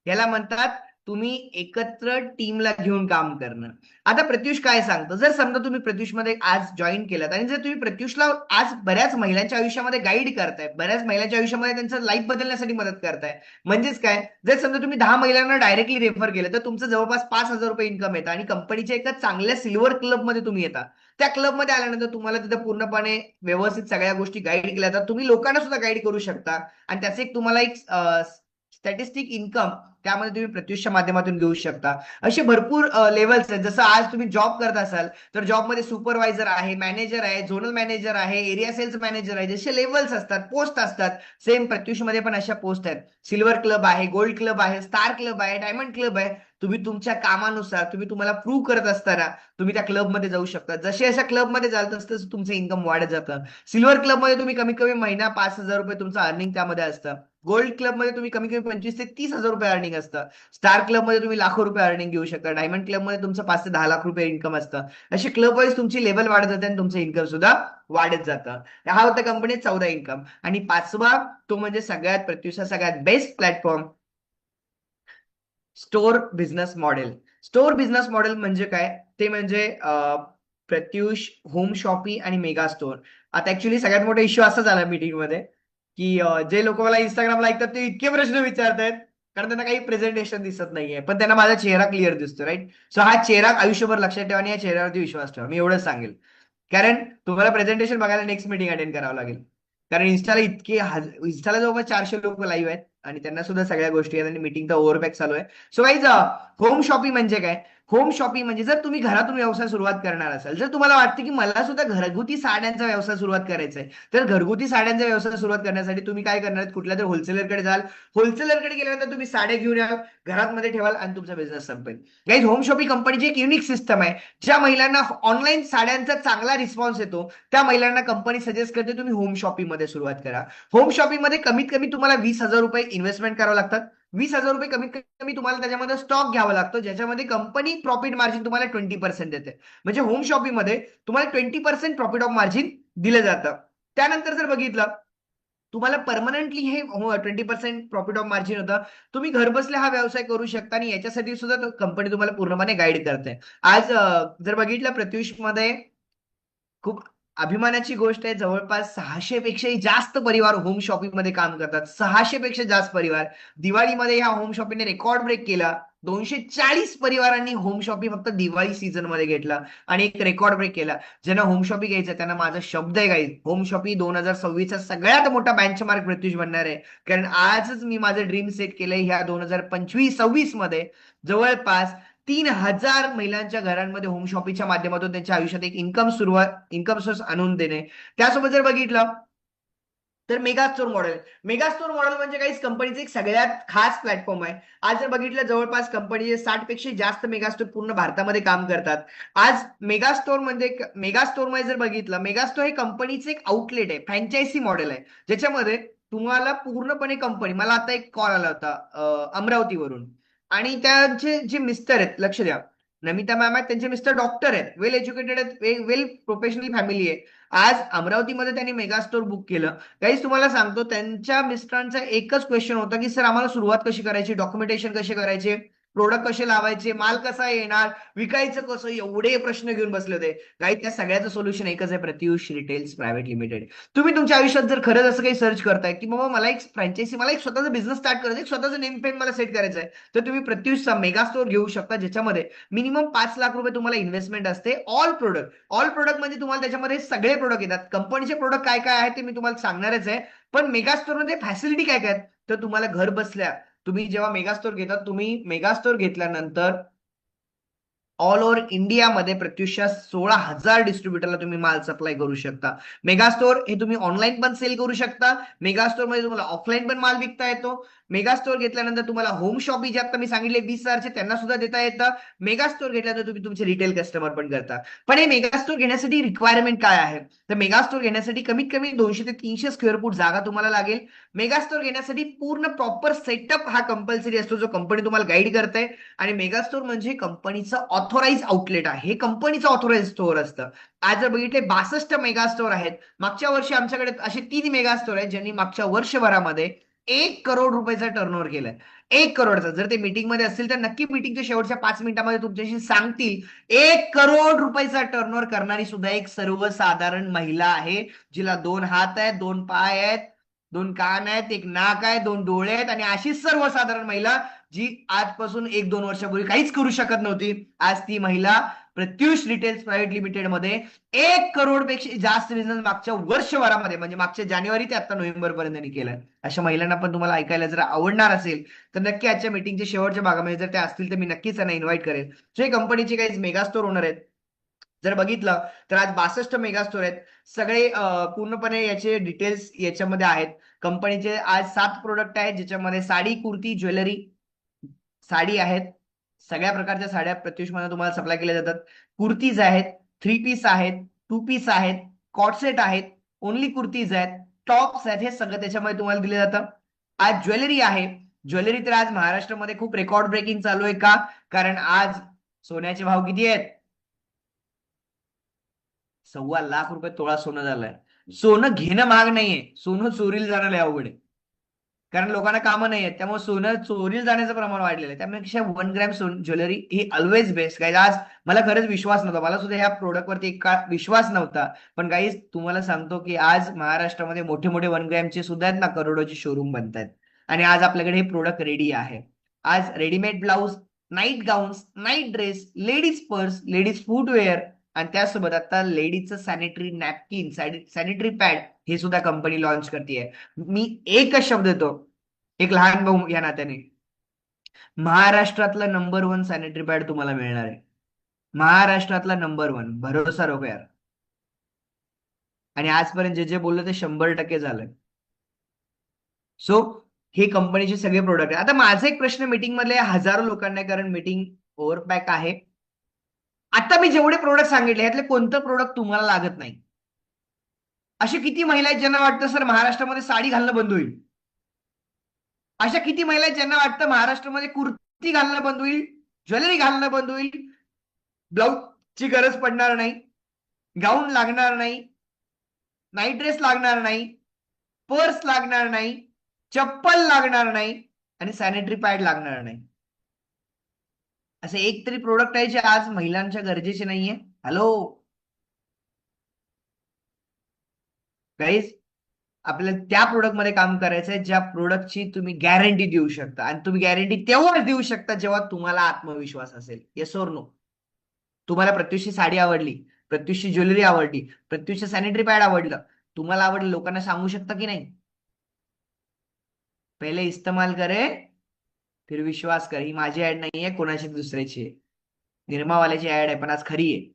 याला म्हणतात तुम्ही एकत्र टीमला घेऊन काम करणं. आता प्रत्युष काय सांगतो, जर समजा तुम्ही प्रत्युषमध्ये आज जॉईन केलात आणि जर तुम्ही प्रत्युषला आज बऱ्याच महिलांच्या आयुष्यामध्ये गाईड करताय, बऱ्याच महिलांच्या आयुष्यामध्ये त्यांचं लाईफ बदलण्यासाठी मदत करताय, म्हणजेच काय, जर समजा तुम्ही 10 महिलांना डायरेक्टली रेफर केलं तर तुमचं जवळपास ₹5,000 इन्कम येतं आणि कंपनीच्या एका चांगल्या सिल्वर क्लबमध्ये तुम्ही येता. त्या क्लबमध्ये आल्यानंतर तुम्हाला तिथे पूर्णपणे व्यवस्थित सगळ्या गोष्टी गाईड केल्या जातात. तुम्ही लोकांना सुद्धा गाईड करू शकता आणि त्याचे एक तुम्हाला एक स्टॅटिस्टिक इन्कम त्यामध्ये तुम्ही प्रत्युषच्या माध्यमातून घेऊ शकता. असे भरपूर लेवल्स आहेत. जसं आज तुम्ही जॉब करत असाल तर जॉबमध्ये सुपरवायझर आहे, मॅनेजर आहे, झोनल मॅनेजर आहे, एरिया सेल्स मॅनेजर आहे, जसे लेवल्स असतात, पोस्ट असतात. सेम प्रत्युषमध्ये पण अशा पोस्ट आहेत. सिल्वर क्लब आहे, गोल्ड क्लब आहे, स्टार क्लब आहे, डायमंड क्लब आहे. तुम्ही तुमच्या कामानुसार तुम्हाला प्रूव्ह करत असताना तुम्ही त्या क्लबमध्ये जाऊ शकता. जसे अशा क्लबमध्ये जाल तसं तुमचं इन्कम वाढत जातं. सिल्वर क्लबमध्ये तुम्ही कमीत कमी महिना ₹5,000 तुमचं अर्निंग त्यामध्ये असतं. गोल्ड क्लब मध्ये तुम्ही कमी कमी 25,000 ते 30,000 अर्निंग असतं. स्टार क्लब मध्ये तुम्ही लाखो रुपये अर्निंग घेऊ शकता. डायमंड क्लब मध्ये तुमचं 5 ते 10 लाख रुपये इन्कम असतं. अशी क्लब वाईज तुमची लेवल वाढत जाते आणि तुमचं इन्कम सुद्धा वाढत जातं. हा होता कंपनी 14 इन्कम. आणि 5वा तो म्हणजे सगळ्यात प्रत्युषा सगळ्यात best platform, store business model. Store business model म्हणजे काय? ते म्हणजे प्रत्युष होम शॉपी आणि मेगा स्टोर. आता ऍक्च्युली सगळ्यात मोठा इश्यू असा झाला मीटिंग मध्ये की जे लोक मला इंस्टाग्रामला ऐकतात ते इतके प्रश्न विचारतायत कारण त्यांना काही प्रेझेंटेशन दिसत नाहीये, पण त्यांना माझा चेहरा क्लिअर दिसतो, राईट. सो हा चेहरा आयुष्यभर लक्षात ठेवा आणि या चेहऱ्यावरती विश्वास ठेवा. मी एवढंच सांगेल, कारण तुम्हाला प्रेझेंटेशन बघायला नेक्स्ट मीटिंग अटेंड करावं लागेल. कारण इंस्टाला जवळपास 400 लोक लाईव्ह आहेत आणि त्यांना सुद्धा सगळ्या गोष्टी आहेत आणि मीटिंग तर ओव्हरबॅक चालू आहे. सो गाईज, होम शॉपिंग म्हणजे काय? होम शॉपिंग म्हणजे जर तुम्ही घरातून व्यवसाय सुरुवात करणार असाल, जर तुम्हाला वाटतं की मला सुद्धा घरगुती साड्यांचा व्यवसाय सुरुवात करायचा आहे, तर घरगुती साड्यांचा व्यवसाय सुरुवात करण्यासाठी तुम्ही काय करणार आहेत? कुठल्या तरी होलसेलरकडे जाल. होलसेलरकडे गेल्यानंतर तुम्ही साड्या घेऊन याल, घरात मध्ये ठेवाल आणि तुमचा बिझनेस संपेल. गाईज, होम शॉपिंग कंपनीची एक युनिक सिस्टम आहे. ज्या महिलांना ऑनलाईन साड्यांचा चांगला रिस्पॉन्स येतो त्या महिलांना कंपनी सजेस्ट करते तुम्ही होम शॉपिंग मध्ये सुरुवात करा. होम शॉपिंग मध्ये कमीत कमी तुम्हाला ₹20,000 इन्व्हेस्टमेंट करावं लागतात. ₹20,000 कमीत कमी तुम्हाला त्याच्यामध्ये स्टॉक घ्यावा लागतो, ज्याच्यामध्ये कंपनी प्रॉफिट मार्जिन तुम्हाला 20% देते. म्हणजे होम शॉपिंग मध्ये तुम्हाला 20% प्रॉफिट ऑफ मार्जिन दिलं जातं. त्यानंतर जर बघितलं, तुम्हाला परमनंटली हे 20% प्रॉफिट ऑफ मार्जिन होतं. तुम्ही घरबसल्या हा व्यवसाय करू शकता आणि याच्यासाठी सुद्धा कंपनी तुम्हाला पूर्णपणे गाईड करते. आज जर बघितलं प्रत्युष मध्ये खूप अभिमानाची गोष्ट आहे, जवळपास 600 पेक्षाही जास्त परिवार होम शॉपिंग मध्ये काम करतात. 600 पेक्षा जास्त परिवार. दिवाळीमध्ये ह्या होम शॉपिंगने रेकॉर्ड ब्रेक केला. 240 परिवारांनी होम शॉपिंग फक्त दिवाळी सीझन मध्ये घेतला आणि एक रेकॉर्ड ब्रेक केला. ज्यांना होम शॉपिंग घ्यायचं त्यांना माझा शब्द आहे गाईज, होम शॉपिंग 2026 चा सगळ्यात मोठा बेंचमार्क प्रत्युष बनणार आहे. कारण आजच मी माझं ड्रीम सेट केलंय ह्या 2025-26 मध्ये जवळपास 3,000 महिलांच्या घरांमध्ये होम शॉपिंगच्या माध्यमातून त्यांच्या आयुष्यात एक इन्कम सोर्स आणून देणे. त्यासोबत जर बघितलं तर mega store model. Mega store model म्हणजे काही कंपनीचं एक सगळ्यात खास प्लॅटफॉर्म आहे. आज जर बघितलं जवळपास कंपनीचे 60 पेक्षा जास्त मेगा स्टोर पूर्ण भारतामध्ये काम करतात. आज मेगा स्टोर मध्ये जर बघितलं, मेगा स्टोर हे कंपनीचं एक आउटलेट आहे, फ्रँचायझी मॉडेल आहे, ज्याच्यामध्ये तुम्हाला पूर्णपणे कंपनी, मला आता एक कॉल आला होता अमरावतीवरून आणि त्यांचे जे मिस्टर आहेत, लक्ष द्या, नमिता मॅम आहेत, त्यांचे मिस्टर डॉक्टर आहेत, वेल एज्युकेटेड आहेत, वेल प्रोफेशनल फॅमिली आहे. आज अमरावतीमध्ये त्यांनी मेगा स्टोर बुक केलं. गाईज तुम्हाला सांगतो, त्यांच्या मिस्टरांचा एकच क्वेश्चन होता की सर आम्हाला सुरुवात कशी करायची, डॉक्युमेंटेशन कसे करायचे, प्रोडक्ट कसे लावायचे, माल कसा येणार, विकायचं कसं, एवढे प्रश्न घेऊन बसले होते. काही त्या सगळ्याचं सोल्युशन एकच आहे, प्रत्युष रिटेल्स प्रायव्हेट लिमिटेड. तुम्ही तुमच्या आयुष्यात जर खरंच असं काही सर्च करताय की बाबा मला एक फ्रँचायझी, मला एक स्वतःचा बिझनेस स्टार्ट करायचं, एक स्वतःचं नेम पेन मला सेट करायचं आहे, तर तुम्ही प्रत्युषचा मेगा स्टोअर घेऊ शकता, ज्याच्यामध्ये मिनिमम 5 लाख रुपये तुम्हाला इन्व्हेस्टमेंट असते. ऑल प्रोडक्ट म्हणजे तुम्हाला त्याच्यामध्ये सगळे प्रोडक्ट येतात. कंपनीचे प्रोडक्ट काय काय आहेत ते मी तुम्हाला सांगणारच आहे. पण मेगा स्टोअर मध्ये फॅसिलिटी काय काय आहेत, तर तुम्हाला घर बसल्या तुम्ही जेव्हा मेगा स्टोअर घेतात, तुम्ही मेगा स्टोअर घेतल्यानंतर ऑल ओव्हर इंडियामध्ये प्रत्युषा 16,000 डिस्ट्रीब्युटरला तुम्ही माल सप्लाय करू शकता. मेगा स्टोअर हे तुम्ही ऑनलाईन पण सेल करू शकता. मेगा स्टोअर मध्ये तुम्हाला ऑफलाईन पण माल विकता येतो. मेगा स्टोअर घेतल्यानंतर तुम्हाला होम शॉपी जे आता मी सांगितले 20,000चे त्यांना सुद्धा देता येतं. मेगा स्टोअर घेतल्यानंतर तुम्ही तुमचे रिटेल कस्टमर पण करता. पण हे मेगा स्टोअर घेण्यासाठी रिक्वायरमेंट काय आहे, तर मेगा स्टोअर घेण्यासाठी कमीत कमी 200 ते 300 स्क्वेअर फूट जागा तुम्हाला लागेल. मेगा स्टोअर घेण्यासाठी पूर्ण प्रॉपर सेटअप हा कंपल्सरी असतो, जो कंपनी तुम्हाला गाईड करते. आणि मेगा स्टोअर म्हणजे कंपनीचं ऑथोराइज आउटलेट आहे, हे कंपनीचं ऑथोराइज स्टोअर असतं. आज जर बघितले 62 मेगा स्टोअर आहेत. मागच्या वर्षी आमच्याकडे असे 3 मेगा स्टोअर आहेत ज्यांनी मागच्या वर्षभरामध्ये 1 करोड रुपयाचा टर्नओव्हर केलाय. 1 करोडचा. जर ते मीटिंग मध्ये असतील तर नक्की मीटिंगच्या शेवटच्या 5 मिनिटांमध्ये तुमच्याशी सांगतील. 1 करोड रुपयाचा टर्नओव्हर करणारी सुद्धा एक सर्वसाधारण महिला आहे, जिला 2 हात आहेत, 2 पाय आहेत, 2 कान आहेत, एक नाक आहे, 2 डोळे आहेत, आणि अशी सर्वसाधारण महिला जी आजपासून 1-2 वर्षापूर्वी काहीच करू शकत नव्हती, आज ती महिला प्रत्युष रिटेल्स प्रायव्हेट लिमिटेड मध्ये 1 करोड पेक्षा जास्त बिझनेस मागच्या वर्षभरामध्ये, म्हणजे मागच्या जानेवारी ते आता नोव्हेंबर पर्यंत केलाय. अशा महिलांना पण तुम्हाला ऐकायला जर आवडणार असेल तर नक्की आजच्या मीटिंगच्या शेवटच्या भागामध्ये जर त्या असतील तर मी नक्कीच त्यांना इन्व्हाइट करेन. जे कंपनीचे काही मेगा स्टोर ओनर आहेत, जर बघितलं तर आज 62 मेगा स्टोर आहेत. सगळे पूर्णपणे याचे डिटेल्स याच्यामध्ये आहेत. कंपनीचे आज 7 प्रोडक्ट आहेत, ज्याच्यामध्ये साडी, कुर्ती, ज्वेलरी, साडी आहेत. सगळ्या प्रकारच्या साड्या प्रत्युषमध्ये तुम्हाला सप्लाय केल्या जातात. कुर्तीज आहेत, 3 पीस आहेत, 2 पीस आहेत, कॉटसेट आहेत, ओनली कुर्तीज आहेत, टॉप्स आहेत, हे सगळं त्याच्यामध्ये तुम्हाला दिलं जातं. आज ज्वेलरी आहे. ज्वेलरी तर आज महाराष्ट्रामध्ये खूप रेकॉर्ड ब्रेकिंग चालू आहे. का? कारण आज सोन्याचे भाव किती आहेत? 1.25 लाख तोळा सोनं झालंय. सोनं घेणं महाग नाहीये, सोनं चोरीला जाणं लय अवघड आहे. कारण लोकांना कामं नाही आहेत, त्यामुळे सोनं चोरीला जाण्याचं प्रमाण वाढलेलं आहे. त्यामुळे 1 ग्रॅम ज्वेलरी ही ऑलवेज बेस्ट. गाईज आज मला खरंच विश्वास नव्हता, मला सुद्धा ह्या प्रोडक्टवरती एक काळ विश्वास नव्हता. पण गाईज तुम्हाला सांगतो की आज महाराष्ट्रामध्ये मोठे मोठे 1 ग्रॅमचे सुद्धा आहेत ना, करोडोचे शोरूम बनतायत. आणि आज आपल्याकडे हे प्रोडक्ट रेडी आहे. आज readymade blouse, night gowns, night dress, ladies purse, ladies footwear, आणि त्यासोबत आता लेडीजचं सॅनिटरी नॅपकिन, सॅनिटरी पॅड हे सुद्धा कंपनी लॉन्च करते. मी एकच शब्द देतो, एक लहान भाऊ या नात्याने, महाराष्ट्रातला नंबर 1 सॅनिटरी पॅड तुम्हाला मिळणार आहे. महाराष्ट्रातला नंबर 1, भरोसा रखो यार. आणि आजपर्यंत जे जे बोललो ते 100% झालंय. सो हे कंपनीचे सगळे प्रोडक्ट आहे. आता माझा एक प्रश्न मीटिंग मधले हजारो लोकांना आहे, कारण मीटिंग ओव्हरपॅक आहे. आता मी जेवढे प्रोडक्ट सांगितले यातले कोणतं प्रोडक्ट तुम्हाला लागत नाही? असे किती महिला आहेत ज्यांना वाटतं सर महाराष्ट्रामध्ये साडी घालणं बंद होईल? अशा किती महिला आहेत ज्यांना वाटतं महाराष्ट्रामध्ये कुर्ती घालणं बंद होईल, ज्वेलरी घालणं बंद होईल, ब्लाऊजची गरज पडणार नाही, गाऊन लागणार नाही, नाईट ड्रेस लागणार नाही, पर्स लागणार नाही, चप्पल लागणार नाही, आणि सॅनिटरी पॅड लागणार नाही? असे एक तरी प्रोडक्ट आहे जे आज महिलांच्या गरजेचे नाहीये? हॅलो गाईज, आपल्याला त्या प्रोडक्ट मध्ये काम करायचं आहे ज्या प्रोडक्टची तुम्ही गॅरंटी देऊ शकता, आणि तुम्ही गॅरंटी तेव्हाच देऊ शकता जेव्हा तुम्हाला आत्मविश्वास असेल. Yes or no? तुम्हाला प्रत्युषची साडी आवडली, प्रत्युषची ज्वेलरी आवडली, प्रत्युषचं सॅनिटरी पॅड आवडलं, तुम्हाला आवडलं, लोकांना सांगू शकता की नाही? पहिले इस्तेमाल करे फिर विश्वास कर. ही माझी ऍड नाहीये, कोणाची दुसऱ्याची आहे, निर्मावाल्याची ऍड आहे, पण आज खरी आहे.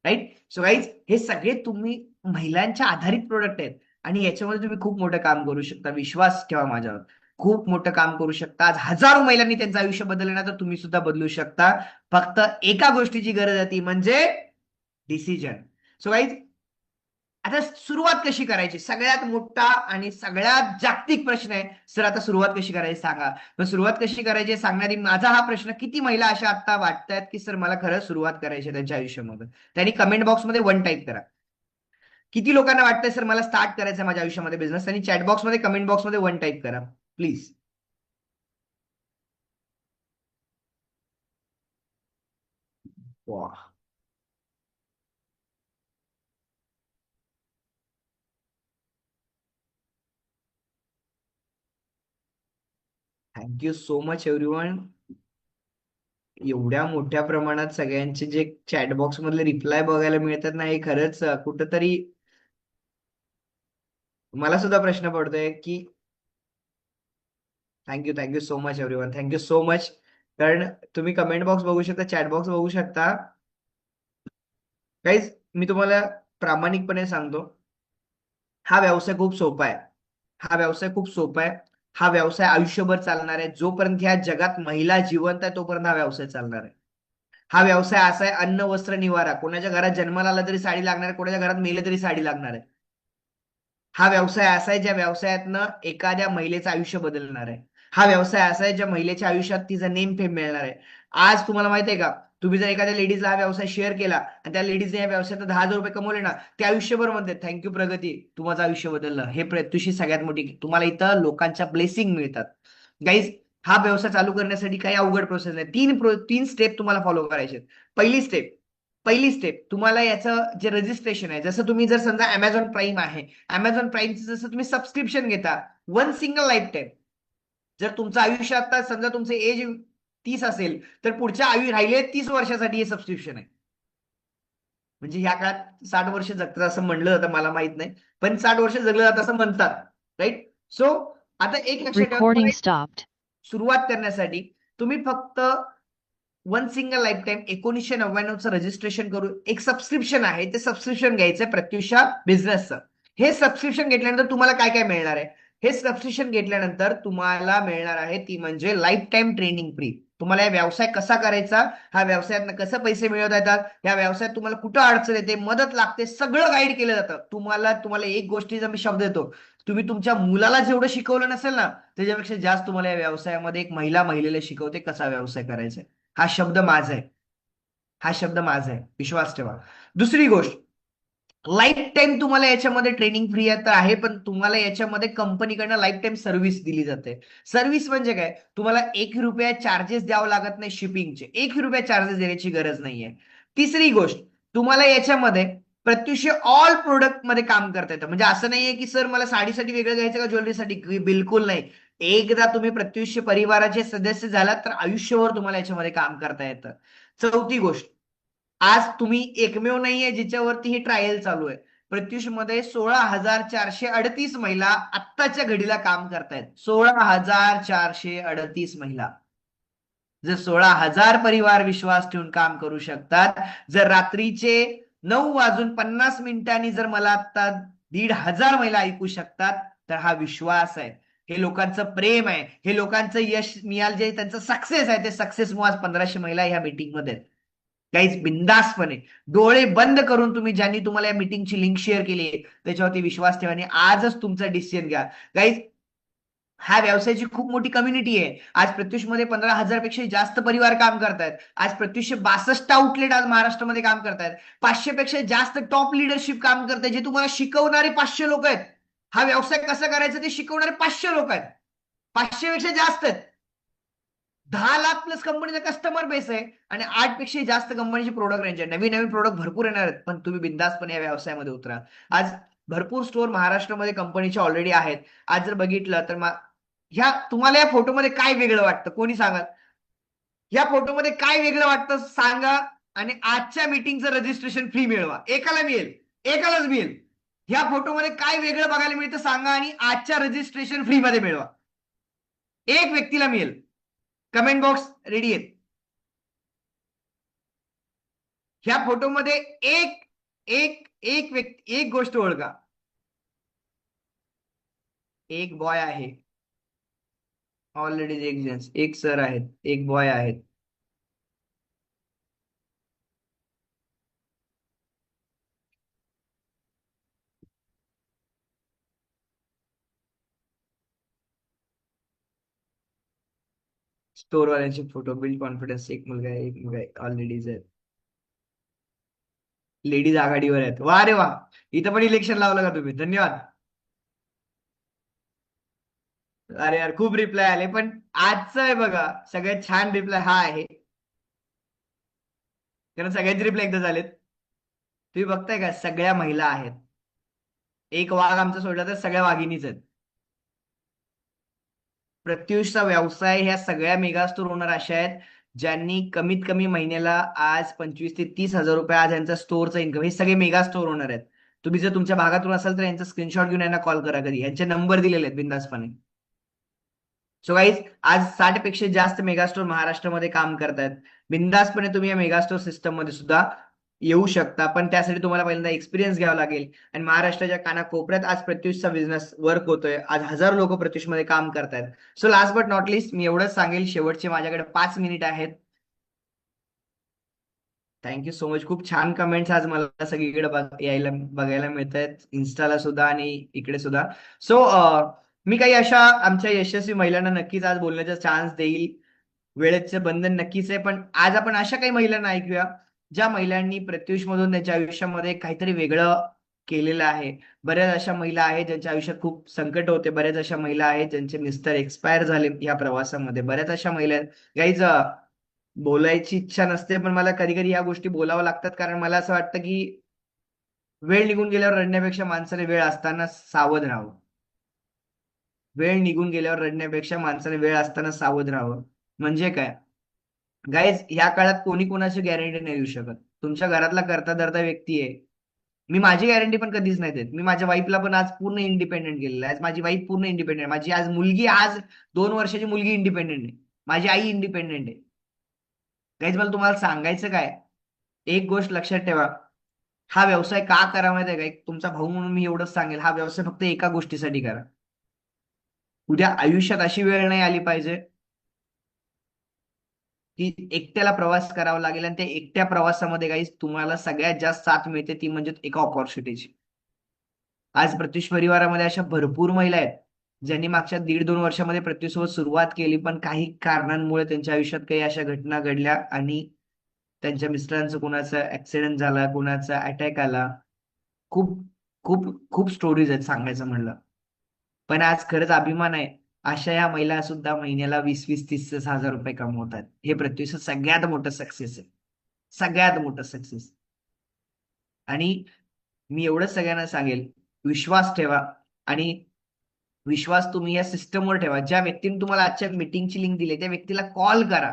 राईट? सो गाईज, हे सगळे तुम्ही महिलांच्या आधारित प्रोडक्ट आहेत, आणि याच्यामध्ये तुम्ही खूप मोठं काम करू शकता. विश्वास ठेवा माझ्यावर, खूप मोठं काम करू शकता. आज हजारो महिलांनी त्यांचं आयुष्य बदललं ना, तर तुम्ही सुद्धा बदलू शकता. फक्त एका गोष्टीची गरज आहे, ती म्हणजे डिसिजन. सो गाईज, आता सुरुवात कशी करायची? सगळ्यात मोठा आणि सगळ्यात जागतिक प्रश्न आहे, सर आता सुरुवात कशी करायची सांगा. मग सुरुवात कशी करायची सांगणारी माझा हा प्रश्न, किती महिला अशा आता वाटतायत की सर मला खरंच सुरुवात करायची आहे त्यांच्या आयुष्यामध्ये? त्यांनी कमेंट बॉक्समध्ये 1 टाईप करा. किती लोकांना वाटतंय सर मला स्टार्ट करायचं माझ्या आयुष्यामध्ये बिझनेस? त्यांनी चॅट बॉक्समध्ये, कमेंट बॉक्समध्ये 1 टाईप करा प्लीज. वा. Thank you so much everyone. एवढ्या मोठ्या प्रमाणात सगळ्यांचे जे चॅटबॉक्स मधले रिप्लाय बघायला मिळतात ना, हे खरंच कुठंतरी मला सुद्धा प्रश्न पडतोय की thank you so much everyone, thank you so much. कारण तुम्ही कमेंट बॉक्स बघू शकता, चॅट बॉक्स बघू शकता. काहीच, मी तुम्हाला प्रामाणिकपणे सांगतो, हा व्यवसाय खूप सोपा आहे. हा व्यवसाय खूप सोपा आहे. हा व्यवसाय आयुष्यभर चालणार आहे. जोपर्यंत ह्या जगात महिला जिवंत आहे तोपर्यंत हा व्यवसाय चालणार आहे. हा व्यवसाय असा आहे, अन्न वस्त्र निवारा. कोणाच्या घरात जन्माला आला तरी साडी लागणार आहे, कोणाच्या घरात मेले तरी साडी लागणार आहे. हा व्यवसाय असा आहे ज्या व्यवसायातनं एखाद्या महिलेचं आयुष्य बदलणार आहे. हा व्यवसाय असा आहे ज्या महिलेच्या आयुष्यात तिचा नेम फेम मिळणार आहे. आज तुम्हाला माहिती आहे का, तुम्ही जर एखाद्या लेडीजला हा व्यवसाय शेअर केला आणि त्या लेडीजने या व्यवसायात 10,000 रुपये कमवले ना, ते आयुष्यभर म्हणते थँक्यू प्रगती, तू माझं आयुष्य बदललं. हे प्रत्युषी सगळ्यात मोठी, तुम्हाला इथं लोकांच्या ब्लेसिंग मिळतात. गाईज, हा व्यवसाय चालू करण्यासाठी काही अवघड प्रोसेस नाही. तीन स्टेप तुम्हाला फॉलो करायचे. पहिली स्टेप पहिली स्टेप तुम्हाला याचं जे रजिस्ट्रेशन आहे, जसं तुम्ही जर समजा अमेझॉन प्राईम आहे, अमेझॉन प्राईमचं जसं तुम्ही सबस्क्रिप्शन घेता, वन सिंगल लाईफ टाईम. जर तुमचं आयुष्य आता समजा तुमचे एज 30 असेल, तर पुढच्या राहिले 30 वर्षासाठी हे सबस्क्रिप्शन आहे. म्हणजे ह्या काळात 60 वर्ष जगतात असं म्हणलं जातं, मला माहित नाही, पण 60 वर्ष जगलं जातं असं म्हणतात. राईट. सो आता एक लक्षात ठेवा, Recording तुम्हाला stopped. सुरुवात करण्यासाठी तुम्ही फक्त वन सिंगल लाईफ टाईम 1999चं रजिस्ट्रेशन करून एक सबस्क्रिप्शन आहे, ते सबस्क्रिप्शन घ्यायचंय प्रत्युषा बिझनेसचं. हे सबस्क्रिप्शन घेतल्यानंतर तुम्हाला काय काय मिळणार आहे? हे सबस्क्रिप्शन घेतल्यानंतर तुम्हाला मिळणार आहे ती म्हणजे लाईफ टाईम ट्रेनिंग फ्री. तुम्हाला हा व्यवसाय कसा करायचा, हा व्यवसायात कसं पैसे मिळवता येतात, या व्यवसायात तुम्हाला कुठं अडचण येते, मदत लागते, सगळं गाईड केलं जातं. तुम्हाला तुम्हाला एक गोष्टीचा मी शब्द देतो, तुम्ही तुमच्या मुलाला जेवढं शिकवलं नसेल ना, त्याच्यापेक्षा जास्त तुम्हाला या व्यवसायामध्ये एक महिलेला शिकवते कसा व्यवसाय करायचा आहे. हा शब्द माझा आहे. हा शब्द माझा आहे, विश्वास ठेवा. दुसरी गोष्ट, लाईफ टाईम तुम्हाला याच्यामध्ये ट्रेनिंग फ्री तर आहे, पण तुम्हाला याच्यामध्ये कंपनीकडनं लाईफ टाईम सर्व्हिस दिली जाते. सर्व्हिस म्हणजे काय, तुम्हाला 1 रुपया चार्जेस द्यावं लागत नाही शिपिंगचे. 1 रुपया चार्जेस देण्याची गरज नाहीये. तिसरी गोष्ट, तुम्हाला याच्यामध्ये प्रत्युष ऑल प्रोडक्ट मध्ये काम करता येतं. म्हणजे असं नाहीये की सर मला साडीसाठी वेगळं घ्यायचं का ज्वेलरीसाठी, बिलकुल नाही. एकदा तुम्ही प्रत्युष परिवाराचे सदस्य झालात तर आयुष्यभर तुम्हाला याच्यामध्ये काम करता येतं. चौथी गोष्ट, आज तुम्ही एकमेव नाहीये जिच्यावरती ही ट्रायल चालू आहे. प्रत्युष मध्ये 16,438 महिला आत्ताच्या घडीला काम करतायत. 16,438 महिला. जर 16,000 परिवार विश्वास ठेवून काम करू शकतात, जर रात्रीचे 9:50 जर मला आता 1,500 महिला ऐकू शकतात, तर हा विश्वास आहे. हे लोकांचं प्रेम आहे. हे लोकांचं यश मिळाल, जे त्यांचं सक्सेस आहे, ते सक्सेस आज 1,500 महिला ह्या मीटिंग मध्ये आहेत. काहीच बिंदासपणे डोळे बंद करून तुम्ही ज्यांनी तुम्हाला या मीटिंगची लिंक शेअर केली आहे त्याच्यावरती विश्वास ठेवा आणि आजच तुमचा डिसिजन घ्या. गाईज, ह्या व्यवसायाची खूप मोठी कम्युनिटी आहे. आज प्रत्युष मध्ये 15,000 पेक्षा जास्त परिवार काम करतायत. आज प्रत्युष 62 आउटलेट आज महाराष्ट्रामध्ये काम करतायत. 500 पेक्षा जास्त टॉप लिडरशिप काम करताय, जे तुम्हाला शिकवणारे 500 लोक आहेत. हा व्यवसाय कसा करायचा ते शिकवणारे 500 लोक आहेत. 500 पेक्षा जास्त आहेत. 10 लाख प्लस कंपनीचा कस्टमर बेस आहे आणि 8 पेक्षा जास्त कंपनीचे प्रोडक्ट रेंज आहे. नवीन नवीन प्रोडक्ट भरपूर येणार आहेत, पण तुम्ही बिंदासपणे या व्यवसायामध्ये उतरा. आज भरपूर स्टोअर महाराष्ट्रामध्ये कंपनीचे ऑलरेडी आहेत. आज जर बघितलं तर ह्या तुम्हाला या फोटोमध्ये काय वेगळं वाटतं, कोणी सांगा. या फोटोमध्ये काय वेगळं वाटतं सांगा, आणि आजच्या मीटिंगचं रजिस्ट्रेशन फ्री मिळवा. एकाला मिळेल, एकालाच मिळेल. ह्या फोटोमध्ये काय वेगळं बघायला मिळतं सांगा आणि आजच्या रजिस्ट्रेशन फ्री मध्ये मिळवा. एक व्यक्तीला मिळेल. कमेंट बॉक्स रेडी आहेत. ह्या फोटोमध्ये एक एक एक व्यक्ती, एक गोष्ट ओळखा. एक बॉय आहे, ऑलरेडी एक जेंट्स, एक सर आहेत, एक बॉय आहेत. स्टोरवाल्यांचे फोटो, बिल्ड कॉन्फिडन्स, एक मुलगा आहे, एक मुलगा आहे, ऑल लेडीज आहेत. लेडीज आघाडीवर आहेत. वा रे वा. इथं पण इलेक्शन लावलं का तुम्ही, धन्यवाद. अरे यार, खूप रिप्लाय आले, पण आजचं आहे बघा, सगळ्यात छान रिप्लाय हा आहे. कारण सगळ्यांचे रिप्लाय एकदा झालेत. तुम्ही बघताय का सगळ्या महिला आहेत. एक वाघ आमचा सोडला तर सगळ्या वाघिणीच आहेत. प्रत्युषचा व्यवसाय ह्या सगळ्या मेगा स्टोर ओनर अशा आहेत ज्यांनी कमीत कमी महिन्याला आज 25 ते 30 हजार रुपये आज यांचा स्टोअरचा इन्कम. हे सगळे मेगा स्टोर ओनर आहेत. तुम्ही जर तुमच्या भागातून असाल तर यांचा स्क्रीनशॉट घेऊन यांना कॉल करा. कधी यांचे नंबर दिलेले आहेत बिंदासपणे. सो गाईज आज 60 पेक्षा जास्त मेगास्टोर महाराष्ट्रामध्ये काम करतायत. बिंदासपणे तुम्ही या मेगास्टोर सिस्टम मध्ये सुद्धा येऊ शकता, पण त्यासाठी तुम्हाला पहिल्यांदा एक्सपिरियन्स घ्यावा लागेल. आणि महाराष्ट्राच्या कानाकोपऱ्यात आज प्रत्युषचा बिझनेस वर्क होतोय. आज हजारो लोक प्रत्युषमध्ये काम करतायत. So last but not least मी एवढंच सांगेल, शेवटचे माझ्याकडे 5 मिनिट आहेत. Thank you so much. खूप छान कमेंट्स आज मला सगळीकडे यायला बघायला मिळत आहेत, इन्स्टाला सुद्धा आणि इकडे सुद्धा. सो मी काही अशा आमच्या यशस्वी महिलांना नक्कीच आज बोलण्याचा चान्स देईल. वेळेचं बंधन नक्कीच आहे, पण आज आपण अशा काही महिलांना ऐकूया ज्या महिलांनी प्रत्युष मधून त्यांच्या आयुष्यामध्ये काहीतरी वेगळं केलेलं आहे. बऱ्याच अशा महिला आहेत ज्यांच्या आयुष्यात खूप संकट होते. बऱ्याच अशा महिला आहेत ज्यांचे मिस्टर एक्सपायर झाले या प्रवासामध्ये. बऱ्याच अशा महिला आहेत. गाईज बोलायची इच्छा नसते, पण मला कधी कधी या गोष्टी बोलाव्या लागतात, कारण मला असं वाटतं की वेळ निघून गेल्यावर रडण्यापेक्षा माणसाने वेळ असताना सावध राहावं. वेळ निघून गेल्यावर रडण्यापेक्षा माणसाने वेळ असताना सावध राहावं. म्हणजे काय गाईज, ह्या काळात कोणी कोणाची गॅरंटी नाही देऊ शकत. तुमच्या घरातला करता धरता व्यक्ती आहे. मी माझी गॅरंटी पण कधीच नाही देत. मी माझ्या वाईफला पण आज पूर्ण इंडिपेंडेंट केलेलं आहे. आज माझी वाईफ पूर्ण इंडिपेंडेंट आहे. माझी आज मुलगी, आज 2 वर्षाची मुलगी इंडिपेंडेंट आहे. माझी आई इंडिपेंडेंट आहे. गाईज मला तुम्हाला सांगायचं काय, एक गोष्ट लक्षात ठेवा. हा व्यवसाय का करा माहिती आहे का? एक तुमचा भाऊ म्हणून मी एवढंच सांगेल, हा व्यवसाय फक्त एका गोष्टीसाठी करा. उद्या आयुष्यात अशी वेळ नाही आली पाहिजे की एकट्याला प्रवास करावा लागेल, आणि त्या एकट्या प्रवासामध्ये काही तुम्हाला सगळ्यात जास्त साथ मिळते ती म्हणजे एका ऑपॉर्च्युनिटीची. आज प्रत्युष परिवारामध्ये अशा भरपूर महिला आहेत ज्यांनी मागच्या 1.5-2 वर्षामध्ये प्रत्युषसोबत सुरुवात केली, पण काही कारणांमुळे त्यांच्या आयुष्यात काही अशा घटना घडल्या आणि त्यांच्या मिस्टरांचं कोणाचा ऍक्सिडेंट झाला, कोणाचा अटॅक आला. खूप खूप खूप स्टोरीज आहेत सांगायचं म्हणलं. पण आज खरंच अभिमान आहे, अशा या महिला सुद्धा महिन्याला 20-20, 30 हजार रुपये कमवतात. हे प्रत्युष सगळ्यात मोठं सक्सेस आहे. सगळ्यात मोठं सक्सेस. आणि मी एवढंच सगळ्यांना सांगेल, विश्वास ठेवा. आणि विश्वास तुम्ही या सिस्टमवर ठेवा. ज्या व्यक्तीने तुम्हाला आजच्या मीटिंगची लिंक दिली त्या व्यक्तीला कॉल करा.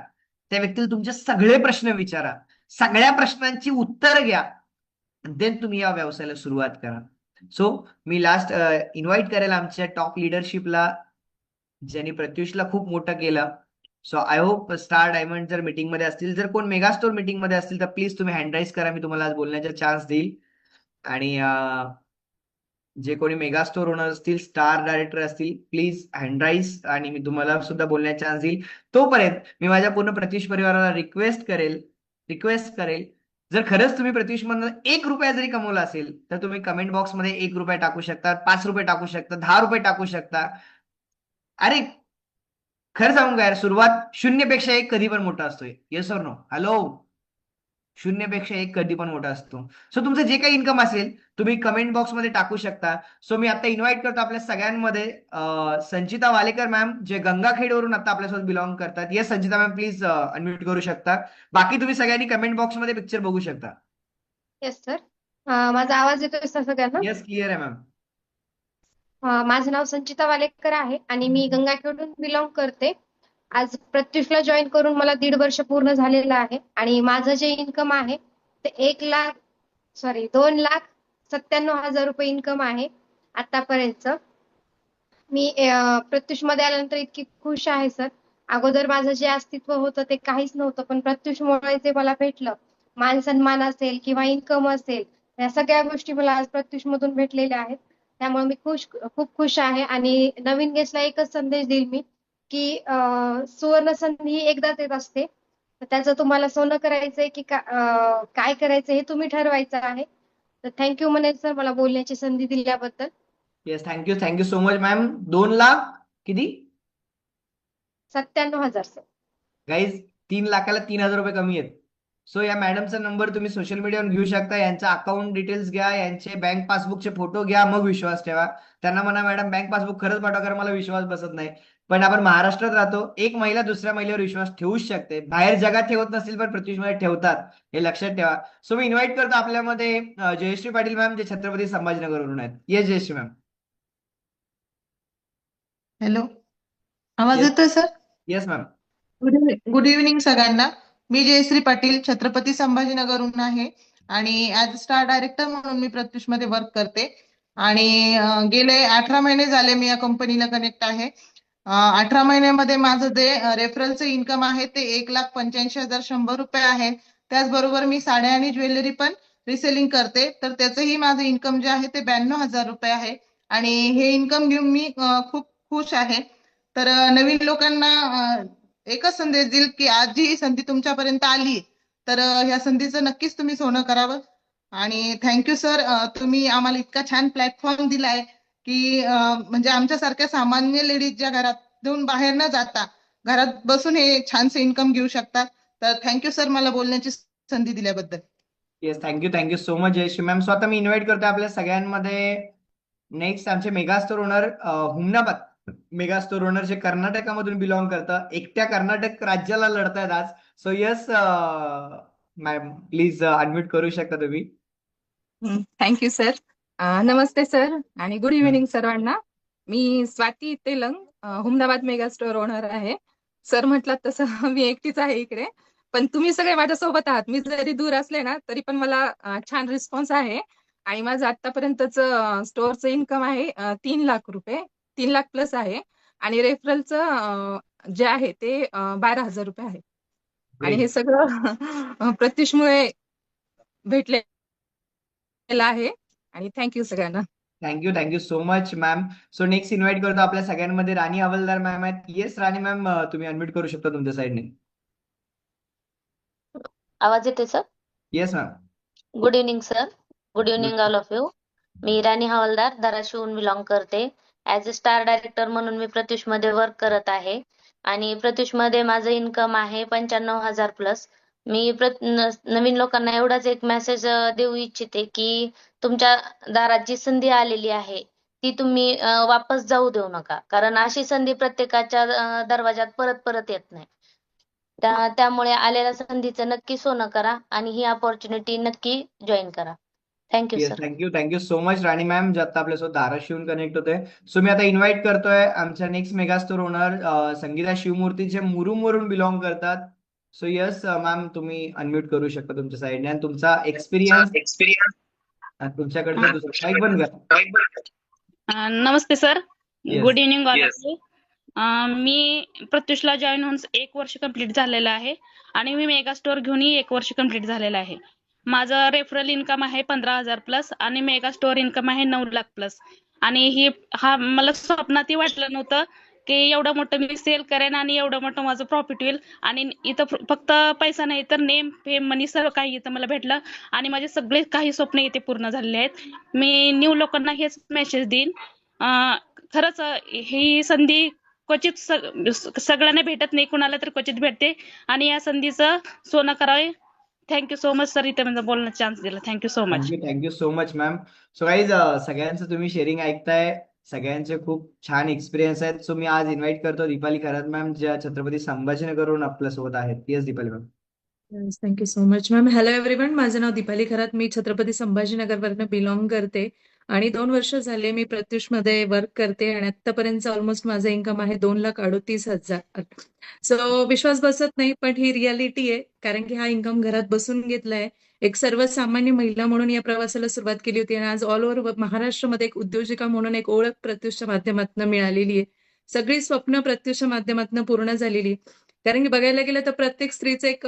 त्या व्यक्तीला तुमचे सगळे प्रश्न विचारा. सगळ्या प्रश्नांची उत्तर घ्या. देन तुम्ही या व्यवसायाला सुरुवात करा. सो मी लास्ट इन्व्हाइट करेल आमच्या टॉप लिडरशिपला ज्यांनी प्रत्युषला खूप मोठं केलं. So I hope star diamond जर मीटिंग मध्ये असतील, जर कोण मेगास्टोर मीटिंग मध्ये असतील तर प्लीज तुम्ही हँड राईज करा. मी तुम्हाला आज बोलण्याचा चान्स देईल. आणि जे कोणी मेगास्टोर ओनर असतील, स्टार डायरेक्टर असतील, प्लीज हँड राईज आणि मी तुम्हाला सुद्धा बोलण्याचा चान्स देईल. तोपर्यंत मी माझ्या पूर्ण प्रत्युष परिवाराला रिक्वेस्ट करेल, जर खरंच तुम्ही प्रत्युष मधून 1 रुपया जरी कमवला असेल तर तुम्ही कमेंट बॉक्समध्ये 1 रुपया टाकू शकता, 5 रुपये टाकू शकता, 10 रुपये टाकू शकता. अरे खरं सांगू का यार, सुरुवात 0 पेक्षा 1 कधी पण मोठा असतोय. येस और नो? हॅलो. 0 पेक्षा 1 कधी पण मोठा असतो. सो तुमचं जे काही इन्कम असेल तुम्ही कमेंट बॉक्समध्ये टाकू शकता. सो मी आता इन्व्हाइट करतो आपल्या सगळ्यांमध्ये संचिता वालेकर मॅम, जे गंगाखेडवरून आता आपल्यासोबत बिलॉंग करतात. Yes Sanchita ma'am, please unmute करू शकता. बाकी तुम्ही सगळ्यांनी कमेंट बॉक्समध्ये पिक्चर बघू शकता. Yes sir. माझा आवाज येतोय सर सगळ्यांना? येस, क्लिअर आहे मॅम. माझं नाव संचिता वालेकर आहे आणि मी गंगाखेडून बिलॉंग करते. आज प्रत्युषला जॉईन करून मला 1.5 वर्ष पूर्ण झालेलं आहे आणि माझं जे इन्कम आहे ते 2,97,000 रुपये इन्कम आहे आतापर्यंत. मी प्रत्युष मध्ये आल्यानंतर इतकी खुश आहे सर. अगोदर माझं जे अस्तित्व होतं ते काहीच नव्हतं, पण प्रत्युषमुळे जे मला भेटलं, मान सन्मान असेल किंवा इन्कम असेल, या सगळ्या गोष्टी मला आज प्रत्युष मधून भेटलेल्या आहेत. त्यामुळे मी खूप खुश आहे. आणि नवीन गेस्टला एकच संदेश देईल मी की सुवर्ण संधी ही एकदाच येत असते. तर त्याचं तुम्हाला सोनं करायचंय की काय करायचं हे तुम्ही ठरवायचं आहे. तर थँक्यू म्हणेल सर मला बोलण्याची संधी दिल्याबद्दल. Yes, thank you so much ma'am. 2 lakh किती? 97,000 सर. गाईज 3 लाखाला 3 हजार रुपये कमी आहेत. सो या मॅडमचा नंबर तुम्ही सोशल मीडियावर घेऊ शकता, यांचा अकाउंट डिटेल्स घ्या, यांचे बँक पासबुकचे फोटो घ्या, मग विश्वास ठेवा. त्यांना म्हणा मॅडम बँक पासबुक खरंच पाठवा, कारण मला विश्वास बसत नाही. पण आपण महाराष्ट्रात राहतो, एक महिला दुसऱ्या महिलेवर विश्वास ठेवूच शकते. बाहेर जगात ठेवत नसतील पण प्रत्युषमध्ये ठेवतात, हे लक्षात ठेवा. सो मी इन्व्हाइट करतो आपल्यामध्ये जयश्री पाटील मॅम, जे छत्रपती संभाजीनगरवरून आहेत. Yes Jayashree ma'am. हॅलो, आवाज येस. येतोय sir? Yes ma'am. Good evening सगळ्यांना. मी जयश्री पाटील छत्रपती संभाजीनगरहून आहे आणि ऍज स्टार डायरेक्टर म्हणून मी प्रत्युष मध्ये वर्क करते आणि गेले 18 महिने झाले मी या कंपनीला कनेक्ट आहे. 18 महिन्यामध्ये माझं जे रेफरलचं इन्कम आहे ते 1,85,100 आहे. त्याचबरोबर मी साड्या आणि ज्वेलरी पण रिसेलिंग करते, तर त्याचंही माझं इन्कम जे आहे ते 92,000 रुपये आहे आणि हे इन्कम घेऊन मी खूप खुश आहे. तर नवीन लोकांना एकच संदेश देईल की आज जी ही संधी तुमच्यापर्यंत आली तर ह्या संधीचं नक्कीच तुम्ही सोनं करावं. आणि थँक्यू सर, तुम्ही आम्हाला इतका छान प्लॅटफॉर्म दिलाय की म्हणजे आमच्यासारख्या सामान्य लेडीज ज्या घरातून बाहेर न जाता घरात बसून हे छानसे इन्कम घेऊ शकतात. तर थँक्यू सर मला बोलण्याची संधी दिल्याबद्दल. Yes, thank you so much Jayashree ma'am. So आता मी इन्व्हाइट करतो आपल्या सगळ्यांमध्ये नेक्स्ट आमचे mega store owner Humnabad mega store owner, जे कर्नाटकामधून बिलॉंग करतं, एकट्या कर्नाटक राज्याला लढतायत आज. So yes ma'am, please unmute करू शकता तुम्ही. Thank you sir. नमस्ते सर आणि गुड इव्हिनिंग सर्वांना. मी Swati Telang, Humnabad mega store owner आहे. सर म्हटलं तसं मी एकटीच आहे इकडे, पण तुम्ही सगळे माझ्यासोबत आहात. मी जरी दूर असले ना तरी पण मला छान रिस्पॉन्स आहे आणि माझं आतापर्यंतच स्टोअरचं इन्कम आहे 3 लाख रुपये, 3 लाख प्लस आहे आणि रेफरलचं जे आहे ते 12,000 रुपये आहे आणि हे सगळं प्रत्युषमुळे भेटलेलं आहे आणि थँक्यू सगळ्यांना. Thank you so much ma'am. So next invite करतो आपल्या सगळ्यांमध्ये राणी हवालदार मॅम आहेत. येस राणी मॅम, तुम्ही अनम्यूट करू शकता तुमच्या साईडने. आवाज येते sir? Yes ma'am. Good evening sir. Good evening all of you. मी राणी हवालदार धाराशिवहून बिलॉंग करते. ऍज अ स्टार डायरेक्टर म्हणून मी प्रत्युष मध्ये वर्क करत आहे आणि प्रत्युष मध्ये माझं इन्कम आहे 95,000 प्लस. मी नवीन लोकांना एवढाच एक मेसेज देऊ इच्छिते की तुमच्या दारात जी संधी आलेली आहे ती तुम्ही वापस जाऊ देऊ नका, कारण अशी संधी प्रत्येकाच्या दरवाजात परत परत येत नाही. त्यामुळे आलेल्या संधीचं नक्की सोनं करा आणि ही अपॉर्च्युनिटी नक्की जॉईन करा. Thank you yes, sir. Thank you so much Rani ma'am, जे आता आपल्यासोबत धाराशिवून कनेक्ट होते. सो मी आता इन्व्हाइट करतोय आमच्या next mega store owner Sangeeta Shivmurti, जे मुरुमवरून बिलॉंग करतात. सो यस मॅम, तुम्ही अनम्यूट करू शकता तुमच्या साईडने आणि तुमचा एक्सपिरियन्स तुमच्याकडचं दुसरं माईक बंद करा. नमस्ते sir. Yes. Good evening all of you. मी प्रत्युषला जॉईन होऊन 1 वर्ष कंप्लीट झालेलं आहे आणि मी मेगा स्टोअर घेऊनही 1 वर्ष कंप्लीट झालेलं आहे. माझं रेफरल इन्कम आहे 15,000 प्लस आणि मेगा स्टोअर इन्कम आहे 9 लाख प्लस. आणि हा मला स्वप्नातही वाटलं नव्हतं की एवढं मोठं मी सेल करेन आणि एवढं मोठं माझं प्रॉफिट होईल. आणि इथं फक्त पैसा नाही तर नेम फेम मनी सर्व काही इथं मला भेटलं आणि माझे सगळे काही स्वप्न इथे पूर्ण झालेले आहेत. मी न्यू लोकांना हेच मेसेज देईन, खरंच ही संधी क्वचित सगळ्यांना भेटत नाही, कुणाला तर क्वचित भेटते आणि या संधीचं सोनं करावे. थँक्यू सो मच सर, इथे म्हणजे बोलण्याचा चान्स दिला. Thank you so much. Thank you so much ma'am. So guys, सगळ्यांचं तुम्ही शेअरिंग ऐकताय, सगळ्यांचे खूप छान एक्सपिरियन्स आहेत. सो मी आज इन्व्हाइट करतो दीपाली खरात मॅम, ज्या छत्रपती संभाजीनगरवरून आपल्यासोबत आहेत. Yes Deepali ma'am. Thank you so much ma'am. Hello everyone, माझं नाव दीपाली खरात, मी छत्रपती संभाजीनगरवरनं बिलॉंग करते आणि 2 वर्ष झाले मी प्रत्युषमध्ये वर्क करते आणि आतापर्यंत ऑलमोस्ट माझं इन्कम आहे 2,38,000. सो विश्वास बसत नाही, पण ही रियालिटी आहे, कारण की हा इन्कम घरात बसून घेतलाय. एक सर्वसामान्य महिला म्हणून या प्रवासाला सुरुवात केली होती आणि आज ऑल ओव्हर महाराष्ट्रामध्ये एक उद्योजिका म्हणून एक ओळख प्रत्युषच्या माध्यमातून मिळालेली आहे. सगळी स्वप्न प्रत्युषच्या माध्यमातून पूर्ण झालेली आहे. कारण की बघायला गेलं तर प्रत्येक स्त्रीचं एक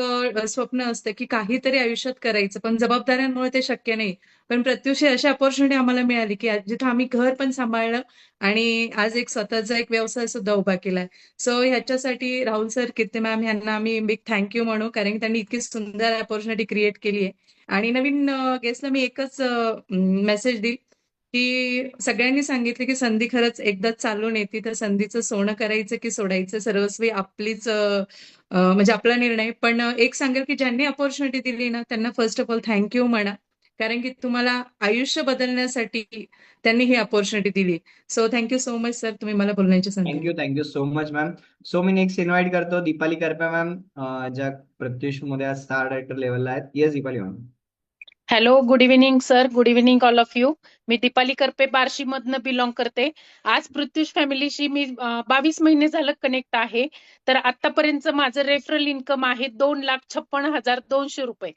स्वप्न असतं की काहीतरी आयुष्यात करायचं, पण जबाबदाऱ्यांमुळे ते शक्य नाही. पण प्रत्युष अशी अपॉर्च्युनिटी आम्हाला मिळाली की जिथं आम्ही घर पण सांभाळलं आणि आज एक स्वतःचा एक व्यवसाय सुद्धा उभा केलाय. सो ह्याच्यासाठी राहुल सर, कीर्ती मॅम यांना आम्ही बिग थँक्यू म्हणू, कारण की त्यांनी इतकी सुंदर अपॉर्च्युनिटी क्रिएट केली आहे. आणि नवीन गेस्टला मी एकच मेसेज देईल की सगळ्यांनी सांगितलं की संधी खरंच एकदाच चालून येते, तर संधीचं सोनं करायचं की सोडायचं सर्वस्वी आपलीच म्हणजे आपला निर्णय. पण एक सांगेल की ज्यांनी अपॉर्च्युनिटी दिली ना, त्यांना first of all thank you म्हणा. कारण की तुम्हाला आयुष्य बदलण्यासाठी त्यांनी ही अपॉर्च्युनिटी दिली. So thank you so much sir, तुम्ही मला बोलण्याची संधी दिली. Thank you so much ma'am. So मी नेक्स्ट इन्व्हाइट करतो दीपाली करपे मॅम, ज्या प्रत्युष मध्ये आज स्टार डायरेक्टर लेवलला आहेत. Yes Deepali ma'am. Hello, good evening sir, good evening all of you. मी दीपाली करपे बार्शीमधनं बिलॉंग करते. आज पृथ्वीश फॅमिलीशी मी 22 महिने झालं कनेक्ट आहे. तर आतापर्यंत माझं रेफरल इन्कम आहे 2,56,200 रुपये.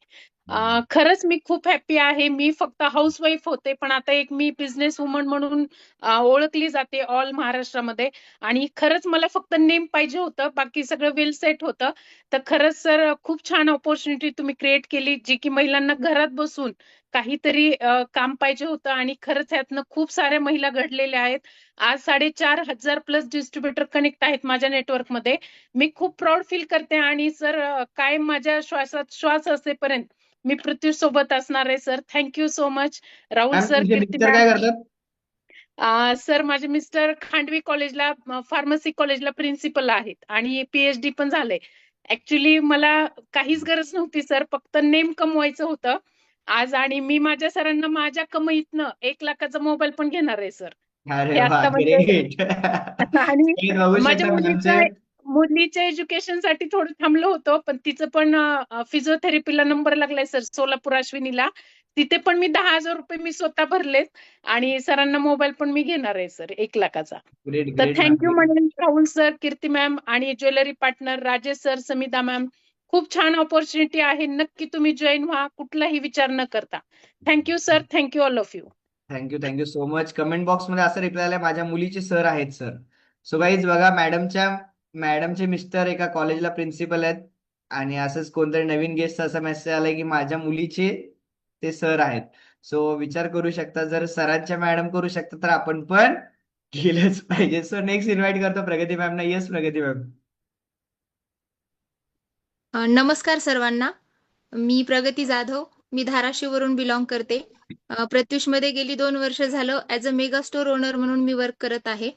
खरंच मी खूप हॅपी आहे. मी फक्त हाऊसवाईफ होते, पण आता एक मी बिझनेस वुमन म्हणून ओळखली जाते ऑल महाराष्ट्रामध्ये. आणि खरंच मला फक्त नेम पाहिजे होतं, बाकी सगळं वेल सेट होतं. तर खरंच सर खूप छान ऑपॉर्च्युनिटी तुम्ही क्रिएट केली, जी की महिलांना घरात बसून काहीतरी काम पाहिजे होतं. आणि खरंच यातनं खूप साऱ्या महिला घडलेल्या आहेत. आज 4,500 प्लस डिस्ट्रीब्युटर कनेक्ट आहेत माझ्या नेटवर्कमध्ये. मी खूप प्राऊड फील करते. आणि सर कायम माझ्या श्वासात श्वास असेपर्यंत मी पृथ्वीश सोबत असणार आहे sir. Thank you so much Rahul ma'am sir, तुमचे कीर्ती मिस्टर काय मॅम. करतात? सर माझे मिस्टर खांडवी कॉलेजला फार्मसी कॉलेजला प्रिन्सिपल आहेत आणि PhD पण झालंय. ऍक्च्युली मला काहीच गरज नव्हती सर, फक्त नेम कमवायचं होतं आज. आणि मी माझ्या सरांना माझ्या कमाईतनं 1,00,000चा मोबाईल पण घेणार आहे सर. अरे हे वा, आता म्हणजे ग्रेट. आणि बघू माझ्या शकता मॅमचे. मुलीच्या एज्युकेशनसाठी थोडं थांबलो होतो, पण तिचं पण फिजिओथेरपीला नंबर लागलाय सर सोलापूर अश्विनीला. तिथे पण मी 10,000 रुपये मी स्वतः भरलेत. आणि सरांना मोबाईल पण मी घेणार आहे सर 1,00,000चा. ग्रेट तर ग्रेट थँक्यू मॅम. म्हणेन राहुल सर, कीर्ती मॅम आणि jewellery partner Rajesh sir, Samita ma'am. खूप छान ऑपॉर्च्युनिटी आहे. नक्की तुम्ही जॉईन व्हा, कुठलाही विचार न करता. Thank you sir, thank you all of you. Thank you so much. Comment box मध्ये असं रिप्लाय आलाय, माझ्या मुलीचे सर आहेत सर. सो गाईज बघा, मॅडमचे मिस्टर एका कॉलेजला प्रिन्सिपल आहेत. आणि असंच कोणतरी नवीन गेस्ट असा मेसेज आलाय की माझ्या मुलीचे ते सर आहेत. सो विचार करू शकता, जर सरांच्या मॅडम करू शकता तर आपण पण केलंच पाहिजे. सो नेक्स्ट इन्व्हाइट करतो प्रगती मॅम ना. येस प्रगती मॅम. नमस्कार सर्वांना. मी प्रगती जाधव. मी धाराशिववरून बिलॉंग करते. प्रत्युषमध्ये गेली 2 वर्ष झालं as a mega store owner म्हणून मी वर्क करत आहे.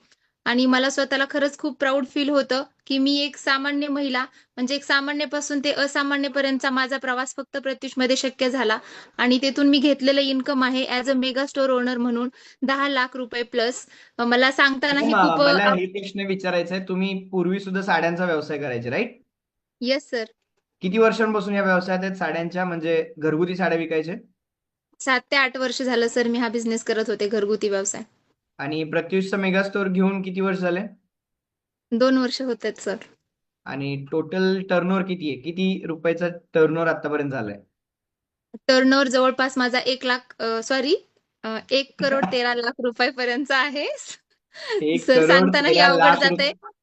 आणि मला स्वतःला खरंच खूप प्राऊड फील होतं की मी एक सामान्य महिला, म्हणजे एक सामान्यपासून ते असामान्यपर्यंतचा माझा प्रवास फक्त प्रत्युषमध्ये शक्य झाला. आणि तेथून मी घेतलेलं इन्कम आहे as a mega store owner म्हणून 10 लाख रुपये प्लस. मला सांगतानाही खूप मला हे प्रश्न विचारायचा आहे, तुम्ही पूर्वी सुद्धा साड्यांचा व्यवसाय करायचे राईट? Yes sir. किती वर्षांपासून या व्यवसायात आहेत साड्यांच्या, म्हणजे घरगुती साड्या विकायचे? 7 ते 8 वर्ष झालं सर मी हा बिझनेस करत होते, घरगुती व्यवसाय. आणि प्रत्युषचा मेगा स्टोअर घेऊन किती वर्ष झाले? 2 वर्ष होतात सर. आणि टोटल टर्नओव्हर किती आहे? किती रुपयाचा टर्नओव्हर आतापर्यंत झालाय? टर्नओव्हर जवळपास माझा 1,13,00,000 रुपयापर्यंतचा आहे. 1 सर करोड सांगतानाही 13 अवघड लाख जातंय. रुपये.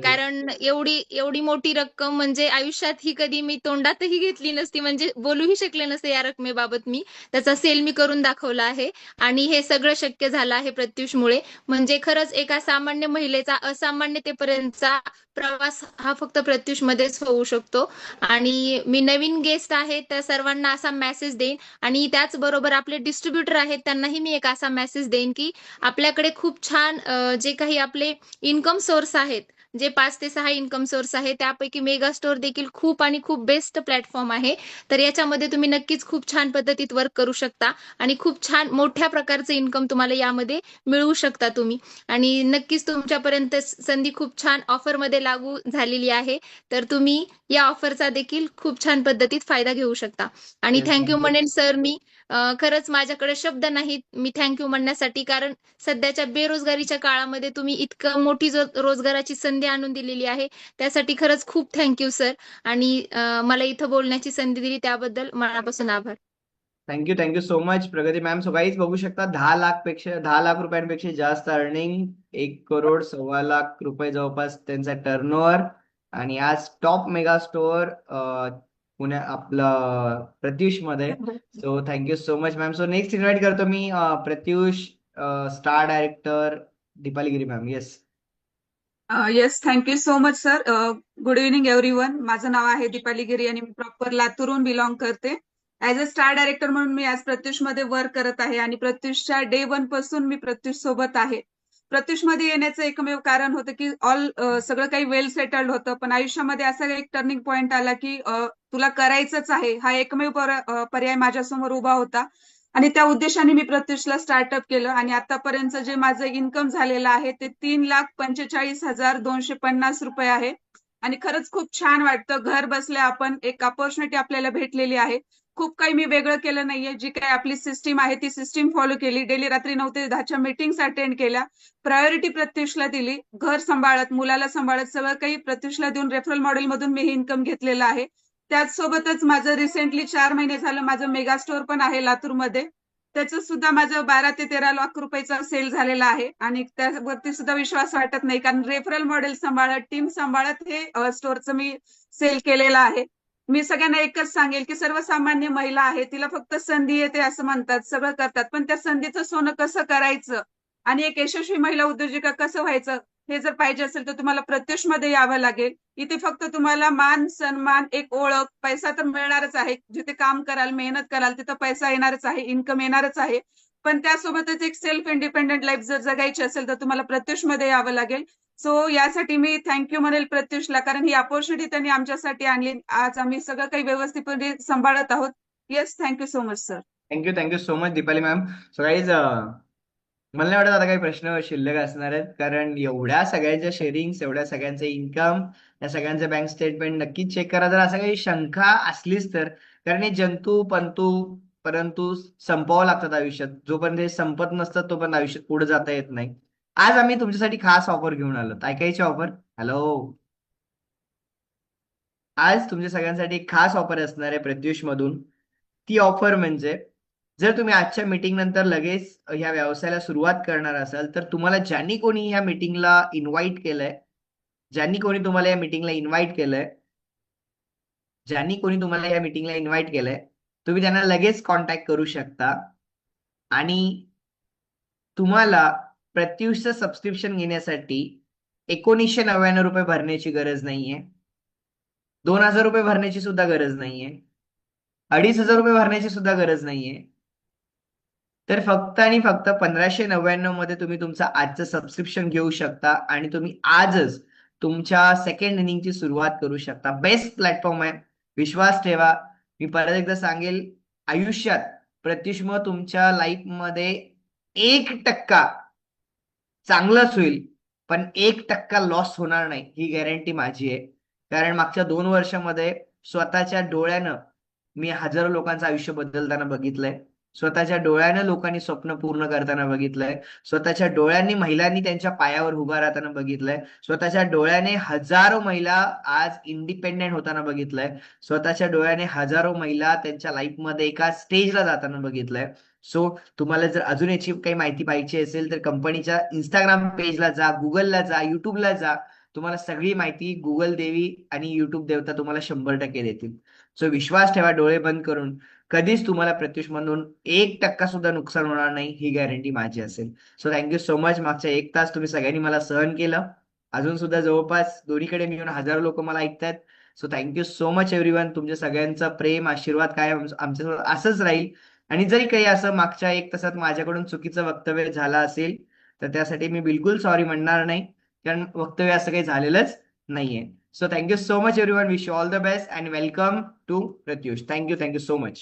कारण एवढी मोठी रक्कम म्हणजे आयुष्यात ही कधी मी तोंडातही घेतली नसती, म्हणजे बोलूही शकले नसते या रकमेबाबत मी. त्याचा सेल मी करून दाखवला आहे. आणि हे सगळं शक्य झालं आहे प्रत्युषमुळे. म्हणजे खरंच एका सामान्य महिलेचा असामान्यतेपर्यंतचा प्रवास हा फक्त प्रत्युषमध्येच होऊ शकतो. आणि मी नवीन गेस्ट आहे त्या सर्वांना असा मेसेज देईन, आणि त्याचबरोबर आपले डिस्ट्रीब्युटर आहेत त्यांनाही मी एक असा मेसेज देईन की आपल्याकडे खूप छान जे काही आपले इन्कम सोर्स आहेत, जे 5 ते 6 इन्कम सोर्स आहे, त्यापैकी मेगा स्टोअर देखील खूप आणि खूप बेस्ट प्लॅटफॉर्म आहे. तर याच्यामध्ये तुम्ही नक्कीच खूप छान पद्धतीत वर्क करू शकता आणि खूप छान मोठ्या प्रकारचं इन्कम तुम्हाला यामध्ये मिळवू शकता तुम्ही. आणि नक्कीच तुमच्यापर्यंत संधी खूप छान ऑफरमध्ये लागू झालेली आहे. तर तुम्ही या ऑफरचा देखील खूप छान पद्धतीत फायदा घेऊ शकता. आणि Yes, थँक्यू ma'am. म्हणेन सर मी. खरंच माझ्याकडे शब्द नाहीत मी थँक्यू म्हणण्यासाठी, कारण सध्याच्या बेरोजगारीच्या काळामध्ये तुम्ही इतकं मोठी रोजगाराची संधी आणून दिलेली आहे, त्यासाठी खरंच खूप थँक्यू सर. आणि मला इथं बोलण्याची संधी दिली त्याबद्दल मनापासून आभार. थँक्यू सो मच प्रगती मॅम. सो गाईज बघू शकता 10 लाख रुपयांपेक्षा जास्त अर्निंग, 1 करोड 1,25,00,000 रुपये जवळपास त्यांचा टर्नओव्हर. आणि आज टॉप मेगा स्टोअर पुण्या आपलं प्रत्युष मध्ये. So thank you so much ma'am. So next invite करतो मी Pratyush star director Deepali Giri ma'am. Yes. Yes, thank you so much sir. Good evening everyone. माझं नाव आहे दीपाली गिरी आणि मी प्रॉपर लातूरहून बिलॉंग करते. ऍज अ स्टार डायरेक्टर म्हणून मी आज प्रत्युषमध्ये वर्क करत आहे आणि प्रत्युषच्या डे 1 पासून मी प्रत्युष सोबत आहे. प्रत्युषमध्ये येण्याचं एकमेव कारण होतं की सगळं काही वेल सेटल्ड होतं, पण आयुष्यामध्ये असा एक टर्निंग पॉइंट आला की तुला करायचंच आहे, हा एकमेव पर्याय माझ्यासमोर उभा होता आणि त्या उद्देशाने मी प्रत्युषला स्टार्टअप केलं आणि आतापर्यंत जे माझं इन्कम झालेलं आहे ते 3,45,250 रुपये आहे आणि खरंच खूप छान वाटतं. घर बसल्या आपण एक अपॉर्च्युनिटी आपल्याला भेटलेली आहे. खूप काही मी वेगळं केलं नाहीये. जी काही आपली सिस्टीम आहे ती सिस्टीम फॉलो केली. डेली रात्री 9 ते 10च्या मीटिंग्स अटेंड केल्या. प्रायोरिटी प्रत्युषला दिली. घर सांभाळत, मुलाला सांभाळत सगळं काही प्रत्युषला देऊन रेफरल मॉडेल मधून मी हे इन्कम घेतलेलं आहे. त्याचसोबतच माझं रिसेंटली 4 महिने झालं माझं मेगा स्टोअर पण आहे लातूरमध्ये. त्याचं सुद्धा माझं 12 ते 13 लाख रुपयाचा सेल झालेला आहे आणि त्यावरती सुद्धा विश्वास वाटत नाही, कारण रेफरल मॉडेल सांभाळत, टीम सांभाळत हे स्टोअरचं मी सेल केलेलं आहे. मी सगळ्यांना एकच सांगेल की सर्वसामान्य महिला आहे, तिला फक्त संधी येते असं म्हणतात, सगळं करतात, पण त्या संधीचं सोनं कसं करायचं आणि एक यशस्वी महिला उद्योजिका कसं व्हायचं हे जर पाहिजे असेल तर तुम्हाला प्रत्युषमध्ये यावं लागेल. इथे फक्त तुम्हाला मान, सन्मान, एक ओळख, पैसा तर मिळणारच आहे. जिथे काम कराल, मेहनत कराल तिथं पैसा येणारच आहे, इन्कम येणारच आहे. पण त्यासोबतच एक सेल्फ इंडिपेंडेंट लाईफ जर जगायची असेल तर तुम्हाला प्रत्युषमध्ये यावं लागेल. सो यासाठी मी थँक्यू म्हणेल प्रत्युषला, कारण ही अपॉर्च्युनिटी त्यांनी आमच्यासाठी आणली. आज आम्ही सगळं काही व्यवस्थितपणे सांभाळत आहोत. Yes, thank you so much sir. Thank you so much Deepali ma'am. So guys, मला नाही वाटत आता काही प्रश्न शिल्लक असणार आहेत, कारण एवढ्या सगळ्यांच्या शेअरिंग, एवढ्या सगळ्यांचे इन्कम, या सगळ्यांचे बँक स्टेटमेंट नक्कीच चेक करा. जर असं काही शंका असलीच तर, कारण हे जंतू पंतू परंतु संपवावं लागतात आयुष्यात. जोपर्यंत हे संपत नसतात तोपर्यंत आयुष्यात पुढे जाता येत नाही. आज आम्ही तुमच्यासाठी खास ऑफर घेऊन आलो. ऐकायची ऑफर? हॅलो, आज तुमच्या सगळ्यांसाठी एक खास ऑफर असणार आहे प्रत्युष मधून. ती ऑफर म्हणजे, जर तुम्ही आजच्या मीटिंग नंतर लगेच ह्या व्यवसायाला सुरुवात करणार असाल तर तुम्हाला ज्यांनी कोणी ह्या मीटिंगला इन्व्हाइट केलंय, ज्यांनी कोणी तुम्हाला या मीटिंगला इन्व्हाइट केलंय, तुम्ही त्यांना लगेच कॉन्टॅक्ट करू शकता आणि तुम्हाला प्रत्युषचं सबस्क्रिप्शन घेण्यासाठी 1999 रुपये भरण्याची गरज नाहीये, 2000 रुपये भरण्याची सुद्धा गरज नाहीये, 2500 रुपये भरण्याची सुद्धा गरज नाहीये. तर फक्त आणि फक्त 1599 मध्ये तुम्ही तुमचं आजचं सबस्क्रिप्शन घेऊ शकता आणि तुम्ही आजच तुमच्या सेकंड इनिंगची सुरुवात करू शकता. बेस्ट प्लॅटफॉर्म आहे, विश्वास ठेवा. मी परत एकदा सांगेल, आयुष्यात प्रत्युषमुळे तुमच्या लाईफमध्ये 1% चांगलंच होईल, पण 1% लॉस होणार नाही, ही गॅरंटी माझी आहे. कारण मागच्या 2 वर्षामध्ये स्वतःच्या डोळ्यानं मी हजारो लोकांचं आयुष्य बदलताना बघितलंय. स्वतःच्या डोळ्यानं लोकांनी स्वप्न पूर्ण करताना बघितलंय. स्वतःच्या डोळ्यांनी महिलांनी त्यांच्या पायावर उभा राहताना बघितलंय. स्वतःच्या डोळ्याने हजारो महिला आज इंडिपेंडेंट होताना बघितलंय. स्वतःच्या डोळ्याने हजारो महिला त्यांच्या लाईफमध्ये एका स्टेजला जाताना बघितलंय. सो तुम्हाला जर अजून याची काही माहिती पाहिजे असेल तर कंपनीच्या इंस्टाग्राम पेजला जा, गुगलला जा, युट्यूबला जा. तुम्हाला सगळी माहिती गुगल देवी आणि युट्यूब देवता तुम्हाला 100% देतील. सो विश्वास ठेवा डोळे बंद करून. कधीच तुम्हाला प्रत्युष म्हणून 1% सुद्धा नुकसान होणार नाही, ही गॅरंटी माझी असेल. So thank you so much. मागच्या 1 तास तुम्ही सगळ्यांनी मला सहन केलं. अजून सुद्धा जवळपास दोन्हीकडे मिळून हजारो लोक मला ऐकतायत. So thank you so much everyone. तुमच्या सगळ्यांचा प्रेम, आशीर्वाद काय आमच्यासोबत असंच राहील. आणि जरी काही असं मागच्या 1 तासात माझ्याकडून चुकीचं वक्तव्य झालं असेल तर त्यासाठी मी बिलकुल सॉरी म्हणणार नाही, कारण वक्तव्य असं काही झालेलंच नाहीये. So thank you so much everyone. Wish you all the best and welcome to Pratyush. Thank you so much.